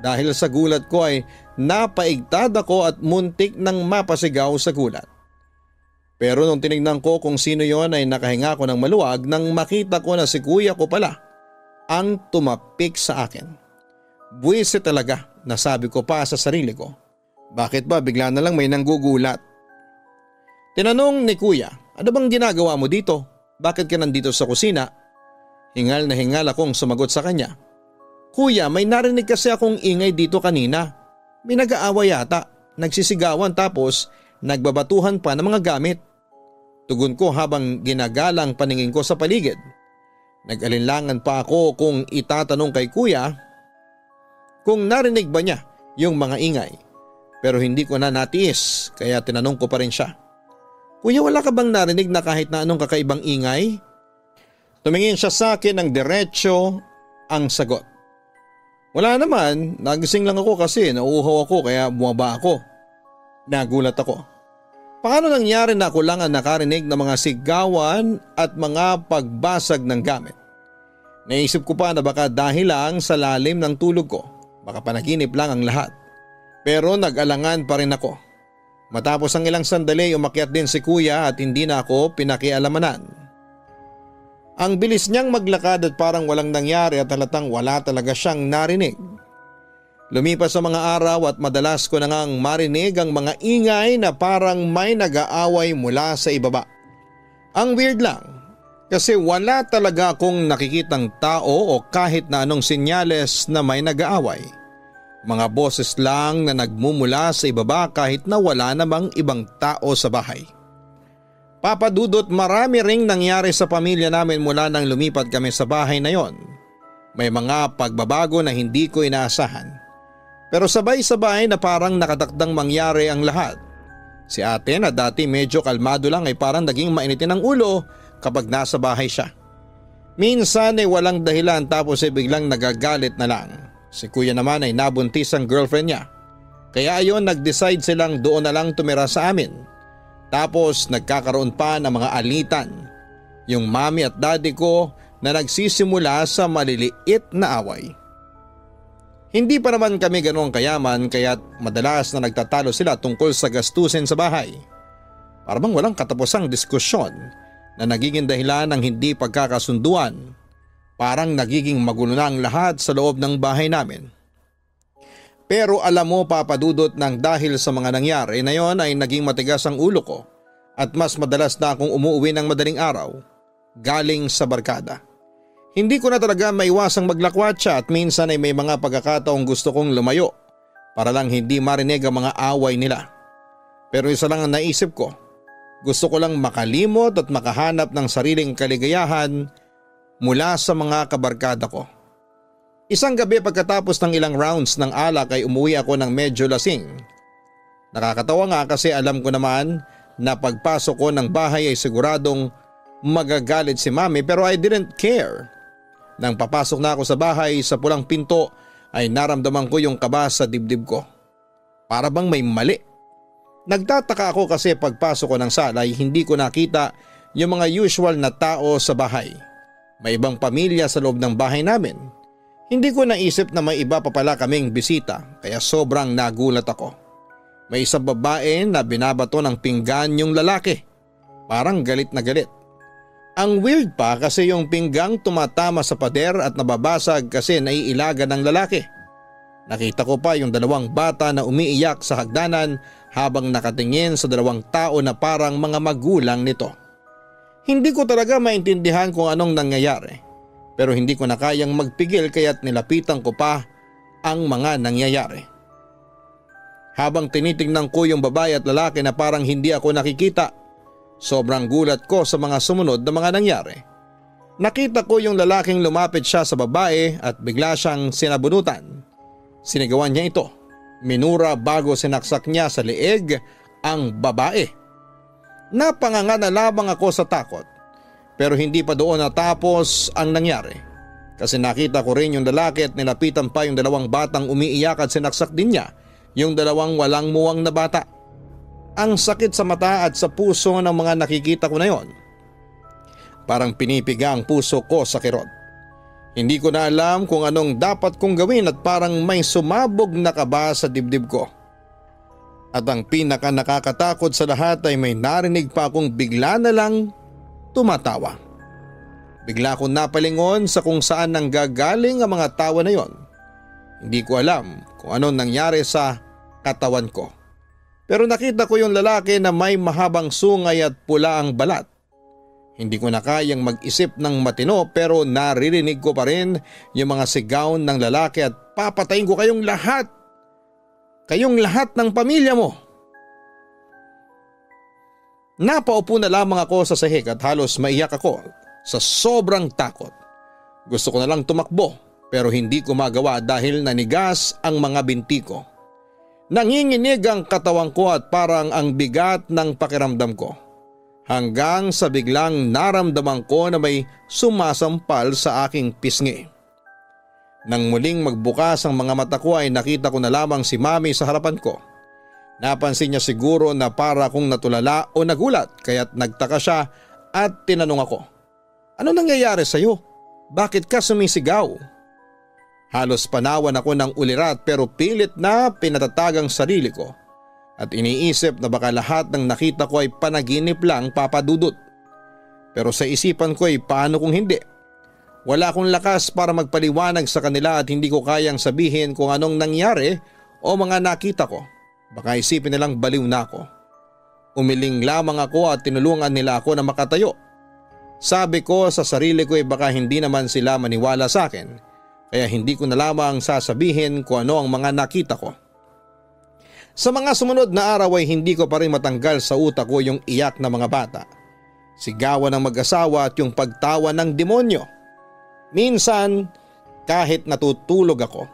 Dahil sa gulat ko ay napaigtad ako at muntik nang mapasigaw sa gulat. Pero nung tinignan ko kung sino yon ay nakahinga ko ng maluwag nang makita ko na si kuya ko pala ang tumapik sa akin. Buwisit talaga, nasabi ko pa sa sarili ko. Bakit ba bigla na lang may nanggugulat? Tinanong ni kuya, ano bang ginagawa mo dito? Bakit ka nandito sa kusina? Hingal na hingal akong sumagot sa kanya. Kuya, may narinig kasi akong ingay dito kanina. May nag-aaway yata, nagsisigawan tapos nagbabatuhan pa ng mga gamit. Tugon ko habang ginagalang paningin ko sa paligid. Nag-alinlangan pa ako kung itatanong kay kuya kung narinig ba niya yung mga ingay. Pero hindi ko na natiis kaya tinanong ko pa rin siya. Kuya, wala ka bang narinig na kahit na anong kakaibang ingay? Tumingin siya sa akin ng diretsyo ang sagot. Wala naman, nagising lang ako kasi nauuhaw ako kaya bumaba ako. Nagulat ako. Paano nangyari na ako lang ang nakarinig ng mga sigawan at mga pagbasag ng gamit? Naisip ko pa na baka dahil lang sa lalim ng tulog ko, baka panaginip lang ang lahat. Pero nag-alangan pa rin ako. Matapos ang ilang sandali umakyat din si kuya at hindi na ako pinakialamanan. Ang bilis niyang maglakad at parang walang nangyari at halatang wala talaga siyang narinig. Lumipas sa mga araw at madalas ko na ngang marinig ang mga ingay na parang may nag-aaway mula sa ibaba. Ang weird lang kasi wala talaga akong nakikitang tao o kahit na anong senyales na may nag-aaway. Mga boses lang na nagmumula sa ibaba kahit na wala namang ibang tao sa bahay. Papa Dudut, marami ring nangyari sa pamilya namin mula nang lumipat kami sa bahay na yon. May mga pagbabago na hindi ko inaasahan. Pero sabay-sabay na parang nakatakdang mangyari ang lahat. Si ate na dati medyo kalmado lang ay parang naging mainitin ang ulo kapag nasa bahay siya. Minsan ay walang dahilan tapos ay biglang nagagalit na lang. Si kuya naman ay nabuntis ang girlfriend niya. Kaya ayon nag-decide silang doon na lang tumira sa amin. Tapos nagkakaroon pa ng mga alitan. Yung mami at daddy ko na nagsisimula sa maliliit na away. Hindi pa naman kami ganoong kayaman kaya't madalas na nagtatalo sila tungkol sa gastusin sa bahay. Parang walang katapusang diskusyon na nagiging dahilan ng hindi pagkakasunduan. Parang nagiging magulo na ang lahat sa loob ng bahay namin. Pero alam mo Papa Dudut, nang dahil sa mga nangyari na yon ay naging matigas ang ulo ko at mas madalas na akong umuwi ng madaling araw galing sa barkada. Hindi ko na talaga maiwasang maglakwatsa at minsan ay may mga pagkakataong gusto kong lumayo para lang hindi marinig ang mga away nila. Pero isa lang ang naisip ko, gusto ko lang makalimot at makahanap ng sariling kaligayahan mula sa mga kabarkada ko. Isang gabi pagkatapos ng ilang rounds ng alak ay umuwi ako ng medyo lasing. Nakakatawa nga kasi alam ko naman na pagpasok ko ng bahay ay siguradong magagalit si mami pero I didn't care. Nang papasok na ako sa bahay sa pulang pinto ay naramdaman ko yung kaba sa dibdib ko. Para bang may mali. Nagtataka ako kasi pagpasok ko ng sala ay hindi ko nakita yung mga usual na tao sa bahay. May ibang pamilya sa loob ng bahay namin. Hindi ko naisip na may iba pa pala kaming bisita kaya sobrang nagulat ako. May isang babae na binabato ng pinggan yung lalaki. Parang galit na galit. Ang weird pa kasi yung pinggang tumatama sa pader at nababasag kasi naiilaga ng lalaki. Nakita ko pa yung dalawang bata na umiiyak sa hagdanan habang nakatingin sa dalawang tao na parang mga magulang nito. Hindi ko talaga maintindihan kung anong nangyayari pero hindi ko na kayang magpigil kaya't nilapitan ko pa ang mga nangyayari. Habang tinitingnan ko yung babae at lalaki na parang hindi ako nakikita, sobrang gulat ko sa mga sumunod na mga nangyari. Nakita ko yung lalaking lumapit siya sa babae at bigla siyang sinabunutan. Sinigawan niya ito. Minura bago sinaksak niya sa leeg ang babae. Napanganga na lamang ako sa takot. Pero hindi pa doon natapos ang nangyari. Kasi nakita ko rin yung lalaki at nilapitan pa yung dalawang batang umiiyak at sinaksak din niya yung dalawang walang muwang na bata. Ang sakit sa mata at sa puso ng mga nakikita ko na yon. Parang pinipiga ang puso ko sa kirot. Hindi ko na alam kung anong dapat kong gawin at parang may sumabog na kaba sa dibdib ko. At ang pinaka nakakatakot sa lahat ay may narinig pa akong bigla na lang tumatawa. Bigla akong napalingon sa kung saan nanggagaling ang mga tawa na yon. Hindi ko alam kung anong nangyari sa katawan ko. Pero nakita ko yung lalaki na may mahabang sungay at pula ang balat. Hindi ko na kayang mag-isip ng matino pero naririnig ko pa rin yung mga sigaw ng lalaki at papatayin ko kayong lahat. Kayong lahat ng pamilya mo. Napaupo na lamang ako sa sahig at halos maiyak ako sa sobrang takot. Gusto ko na lang tumakbo pero hindi ko magawa dahil nanigas ang mga binti ko. Nanginginig ang katawan ko at parang ang bigat ng pakiramdam ko. Hanggang sa biglang naramdaman ko na may sumasampal sa aking pisngi. Nang muling magbukas ang mga mata ko ay nakita ko na lamang si Mami sa harapan ko. Napansin niya siguro na para akong natulala o nagulat kaya't nagtaka siya at tinanong ako. Ano nangyayari sa'yo? Bakit ka sumisigaw? Halos panawan ako ng ulirat pero pilit na pinatatagang sarili ko. At iniisip na baka lahat ng nakita ko ay panaginip lang, Papa Dudut. Pero sa isipan ko ay paano kung hindi? Wala akong lakas para magpaliwanag sa kanila at hindi ko kayang sabihin kung anong nangyari o mga nakita ko. Baka isipin nilang baliw na ako. Umiling lamang ako at tinulungan nila ako na makatayo. Sabi ko sa sarili ko ay baka hindi naman sila maniwala sa akin. Kaya hindi ko na lamang sasabihin kung ano ang mga nakita ko. Sa mga sumunod na araw ay hindi ko pa rin matanggal sa utak ko yung iyak na mga bata. Sigawan ng mag-asawa at yung pagtawa ng demonyo. Minsan kahit natutulog ako,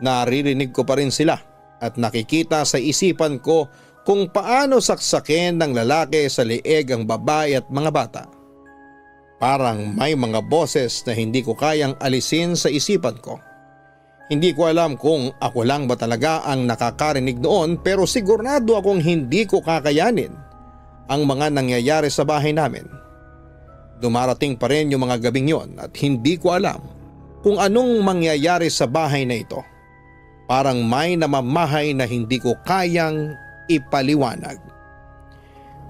naririnig ko pa rin sila at nakikita sa isipan ko kung paano saksakin ng lalaki sa leeg ang babae at mga bata. Parang may mga boses na hindi ko kayang alisin sa isipan ko. Hindi ko alam kung ako lang ba talaga ang nakakarinig noon pero sigurado akong hindi ko kakayanin ang mga nangyayari sa bahay namin. Dumarating pa rin yung mga gabing yon at hindi ko alam kung anong mangyayari sa bahay na ito. Parang may namamahay na hindi ko kayang ipaliwanag.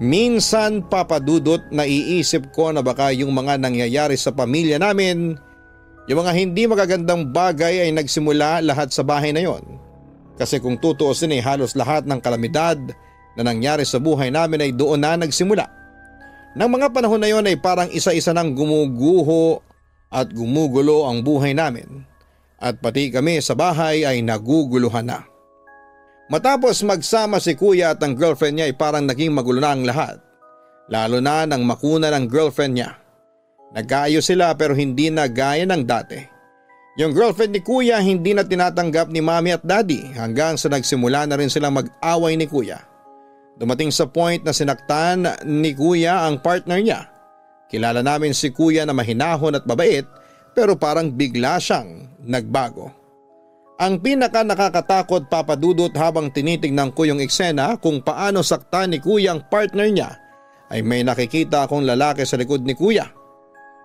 Minsan, Papa Dudut, naiisip ko na baka yung mga nangyayari sa pamilya namin, yung mga hindi magagandang bagay ay nagsimula lahat sa bahay na yon. Kasi kung tutuusin ay halos lahat ng kalamidad na nangyari sa buhay namin ay doon na nagsimula. Nang mga panahon na yon ay parang isa-isa nang gumuguho at gumugulo ang buhay namin. At pati kami sa bahay ay naguguluhan na. Matapos magsama si Kuya at ang girlfriend niya ay parang naging magulo na ang lahat. Lalo na nang makuna ng girlfriend niya. Nagkaayos sila pero hindi na gaya ng dati. Yung girlfriend ni Kuya hindi na tinatanggap ni Mami at Daddy hanggang sa nagsimula na rin silang mag-away ni Kuya. Dumating sa point na sinaktan ni Kuya ang partner niya. Kilala namin si Kuya na mahinahon at mabait pero parang bigla siyang nagbago. Ang pinaka nakakatakot, Papa Dudut, habang tinitignan ko yung eksena kung paano saktan ni Kuya ang partner niya, ay may nakikita akong lalaki sa likod ni Kuya.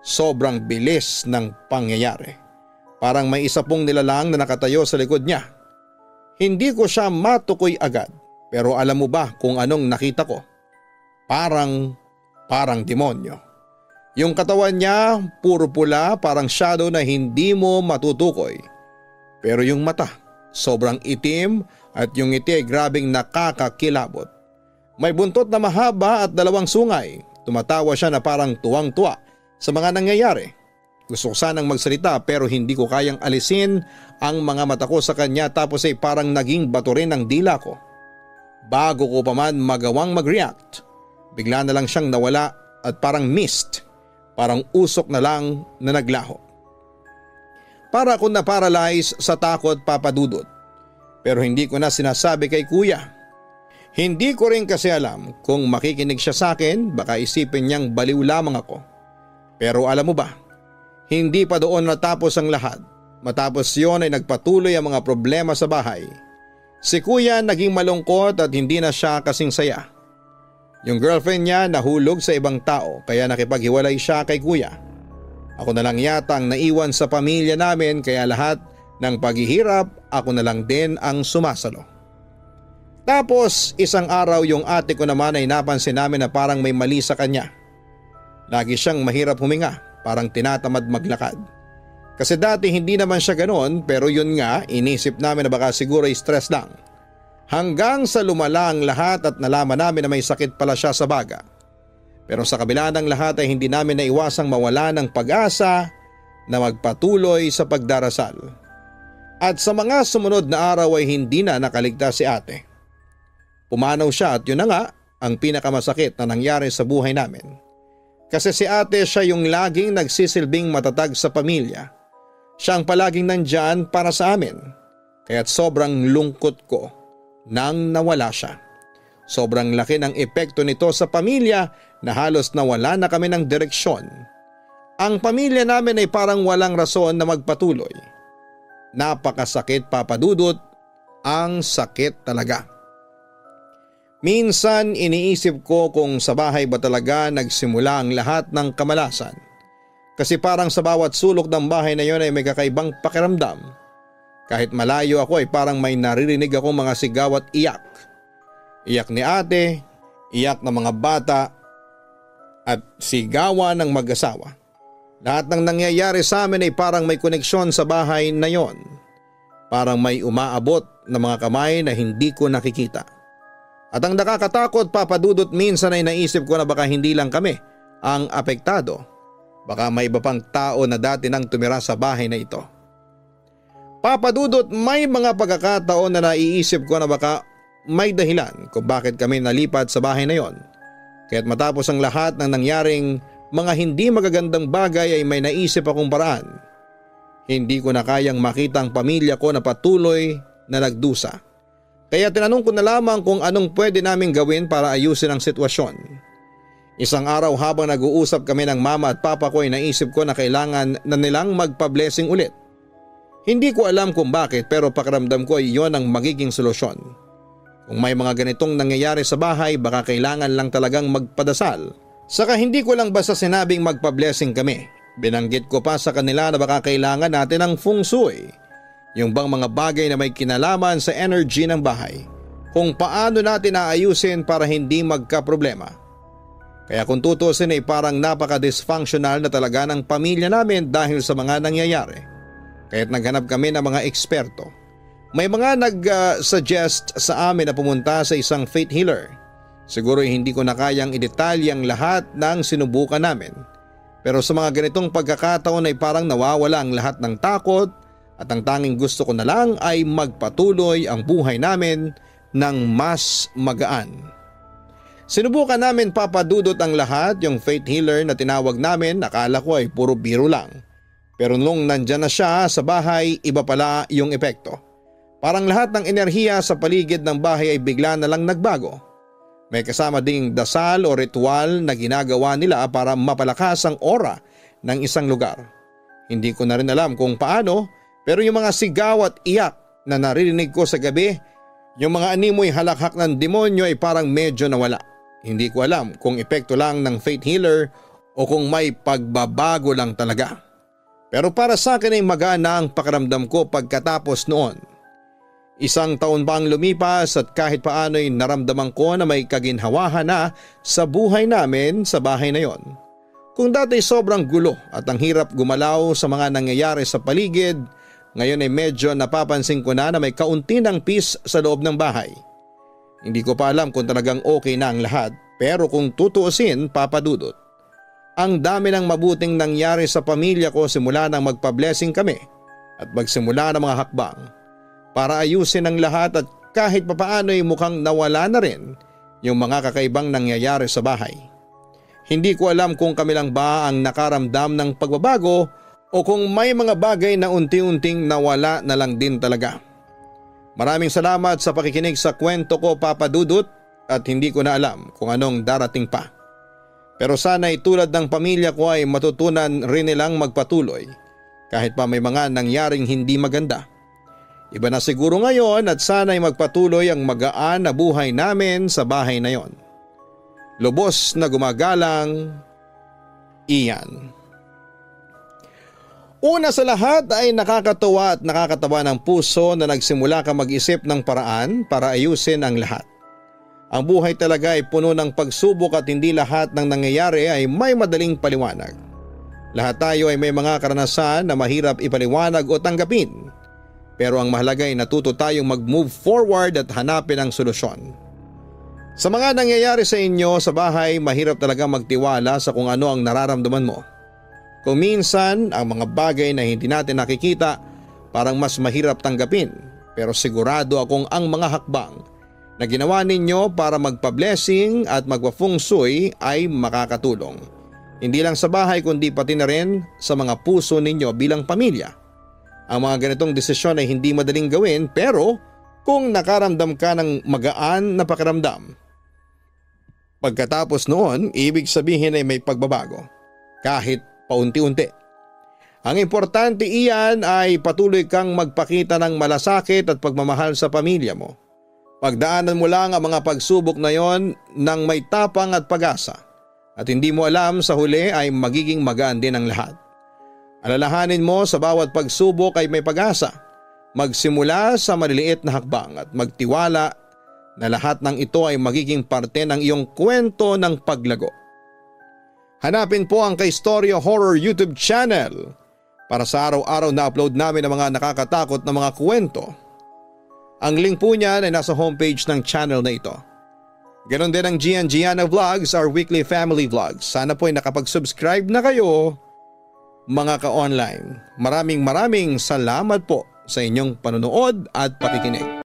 Sobrang bilis ng pangyayari. Parang may isa pong nilalang na nakatayo sa likod niya. Hindi ko siya matukoy agad, pero alam mo ba kung anong nakita ko? Parang demonyo. Yung katawan niya puro pula, parang shadow na hindi mo matutukoy. Pero yung mata, sobrang itim at yung ngiti ay grabing nakakakilabot. May buntot na mahaba at 2 sungay. Tumatawa siya na parang tuwang-tuwa sa mga nangyayari. Gusto ko sanang magsalita pero hindi ko kayang alisin ang mga mata ko sa kanya, tapos ay parang naging bato rin ang dila ko. Bago ko pa man magawang mag-react, bigla na lang siyang nawala at parang mist, parang usok na lang na naglaho. Para akong na-paralyze sa takot, Papa Dudut. Pero hindi ko na sinasabi kay Kuya. Hindi ko rin kasi alam kung makikinig siya sa akin, baka isipin niyang baliw lamang ako. Pero alam mo ba, hindi pa doon natapos ang lahat. Matapos yon ay nagpatuloy ang mga problema sa bahay. Si Kuya naging malungkot at hindi na siya kasing saya. Yung girlfriend niya nahulog sa ibang tao, kaya nakipaghiwalay siya kay Kuya. Ako na lang yata ang naiwan sa pamilya namin, kaya lahat ng paghihirap ako na lang din ang sumasalo. Tapos isang araw yung ate ko naman ay napansin namin na parang may mali sa kanya. Lagi siyang mahirap huminga, parang tinatamad maglakad. Kasi dati hindi naman siya ganoon, pero yun nga, inisip namin na baka siguro ay stress lang. Hanggang sa lumala ang lahat at nalaman namin na may sakit pala siya sa baga. Pero sa kabila ng lahat ay hindi namin naiwasang mawala ng pag-asa na magpatuloy sa pagdarasal. At sa mga sumunod na araw ay hindi na nakaligtas si ate. Pumanaw siya at yun na nga ang pinakamasakit na nangyari sa buhay namin. Kasi si ate, siya yung laging nagsisilbing matatag sa pamilya. Siya ang palaging nandyan para sa amin. Kaya't sobrang lungkot ko nang nawala siya. Sobrang laki ng epekto nito sa pamilya na halos nawala na kami ng direksyon. Ang pamilya namin ay parang walang rason na magpatuloy. Napakasakit, Papa Dudut. Ang sakit talaga. Minsan iniisip ko kung sa bahay ba talaga nagsimula ang lahat ng kamalasan. Kasi parang sa bawat sulok ng bahay na yon ay may kakaibang pakiramdam. Kahit malayo ako ay parang may naririnig akong mga sigaw at iyak. Iyak ni ate, iyak ng mga bata, at sigawan ng mag-asawa. Lahat ng nangyayari sa amin ay parang may koneksyon sa bahay na yon. Parang may umaabot na mga kamay na hindi ko nakikita. At ang nakakatakot, Papa Dudut, minsan ay naisip ko na baka hindi lang kami ang apektado. Baka may iba pang tao na dati nang tumira sa bahay na ito. Papa Dudut, may mga pagkakataon na naiisip ko na baka may dahilan kung bakit kami nalipat sa bahay na yon. Kaya't matapos ang lahat ng nangyaring mga hindi magagandang bagay ay may naisip akong paraan. Hindi ko na kayang makita ang pamilya ko na patuloy na nagdusa. Kaya tinanong ko na lamang kung anong pwede naming gawin para ayusin ang sitwasyon. Isang araw habang nag-uusap kami ng mama at papa ko ay naisip ko na kailangan na nilang magpa-blessing ulit. Hindi ko alam kung bakit, pero pakiramdam ko ay iyon ang magiging solusyon. Kung may mga ganitong nangyayari sa bahay, baka kailangan lang talagang magpadasal. Saka hindi ko lang basta sinabing magpa-blessing kami. Binanggit ko pa sa kanila na baka kailangan natin ng feng shui. Yung bang mga bagay na may kinalaman sa energy ng bahay. Kung paano natin aayusin para hindi magka-problema. Kaya kung tutusin ay parang napaka-dysfunctional na talaga ng pamilya namin dahil sa mga nangyayari. Kaya't naghanap kami ng mga eksperto. May mga nag-suggest sa amin na pumunta sa isang faith healer. Siguro hindi ko na kayang idetalye ang lahat ng sinubukan namin. Pero sa mga ganitong pagkakataon ay parang nawawala ang lahat ng takot at ang tanging gusto ko na lang ay magpatuloy ang buhay namin ng mas magaan. Sinubukan namin, Papa Dudut, ang lahat. Yung faith healer na tinawag namin, akala ko ay puro biro lang. Pero nung nandyan na siya sa bahay, iba pala yung epekto. Parang lahat ng enerhiya sa paligid ng bahay ay bigla na lang nagbago. May kasama ding dasal o ritual na ginagawa nila para mapalakas ang aura ng isang lugar. Hindi ko na rin alam kung paano, pero yung mga sigaw at iyak na naririnig ko sa gabi, yung mga animoy halakhak ng demonyo ay parang medyo nawala. Hindi ko alam kung epekto lang ng faith healer o kung may pagbabago lang talaga. Pero para sa akin ay magana ang pakiramdam ko pagkatapos noon. 1 taon pa ang lumipas at kahit paano ay naramdaman ko na may kaginhawahan na sa buhay namin sa bahay na yon. Kung dati sobrang gulo at ang hirap gumalaw sa mga nangyayari sa paligid, ngayon ay medyo napapansin ko na may kaunti ng peace sa loob ng bahay. Hindi ko pa alam kung talagang okay na ang lahat, pero kung tutuusin, Papa Dudut, ang dami ng mabuting nangyari sa pamilya ko simula nang magpa-blessing kami at magsimula ng mga hakbang para ayusin ang lahat at kahit papaano ay mukhang nawala na rin yung mga kakaibang nangyayari sa bahay. Hindi ko alam kung kami lang ba ang nakaramdam ng pagbabago o kung may mga bagay na unti-unting nawala na lang din talaga. Maraming salamat sa pakikinig sa kwento ko, Papa Dudut, at hindi ko na alam kung anong darating pa. Pero sana'y tulad ng pamilya ko ay matutunan rin nilang magpatuloy kahit pa may mga nangyaring hindi maganda. Iba na siguro ngayon at sana'y magpatuloy ang magaan na buhay namin sa bahay na yon. Lubos na gumagalang, Ian. Una sa lahat ay nakakatuwa at nakakatawa ng puso na nagsimula ka mag-isip ng paraan para ayusin ang lahat. Ang buhay talaga ay puno ng pagsubok at hindi lahat ng nangyayari ay may madaling paliwanag. Lahat tayo ay may mga karanasan na mahirap ipaliwanag o tanggapin. Pero ang mahalaga ay natuto tayong mag-move forward at hanapin ang solusyon. Sa mga nangyayari sa inyo sa bahay, mahirap talaga magtiwala sa kung ano ang nararamdaman mo. Kung minsan ang mga bagay na hindi natin nakikita parang mas mahirap tanggapin, pero sigurado akong ang mga hakbang na ginawa ninyo para magpa-blessing at magpa-feng shui ay makakatulong. Hindi lang sa bahay kundi pati na rin sa mga puso ninyo bilang pamilya. Ang mga ganitong desisyon ay hindi madaling gawin, pero kung nakaramdam ka ng magaan na pakiramdam, pagkatapos noon, ibig sabihin ay may pagbabago. Kahit paunti-unti. Ang importante iyan ay patuloy kang magpakita ng malasakit at pagmamahal sa pamilya mo. Pagdaanan mo lang ang mga pagsubok na yon ng may tapang at pag-asa. At hindi mo alam sa huli ay magiging magaan din ang lahat. Alalahanin mo sa bawat pagsubok ay may pag-asa. Magsimula sa maliliit na hakbang at magtiwala na lahat ng ito ay magiging parte ng iyong kwento ng paglago. Hanapin po ang Kaistorya Horror YouTube channel para sa araw-araw na upload namin ng mga nakakatakot na mga kwento. Ang link po niyan ay nasa homepage ng channel na ito. Ganon din ang Gian Gianna Vlogs, our weekly family vlogs. Sana po ay nakapag-subscribe na kayo, mga ka-online. Maraming salamat po sa inyong panonood at pakikinig.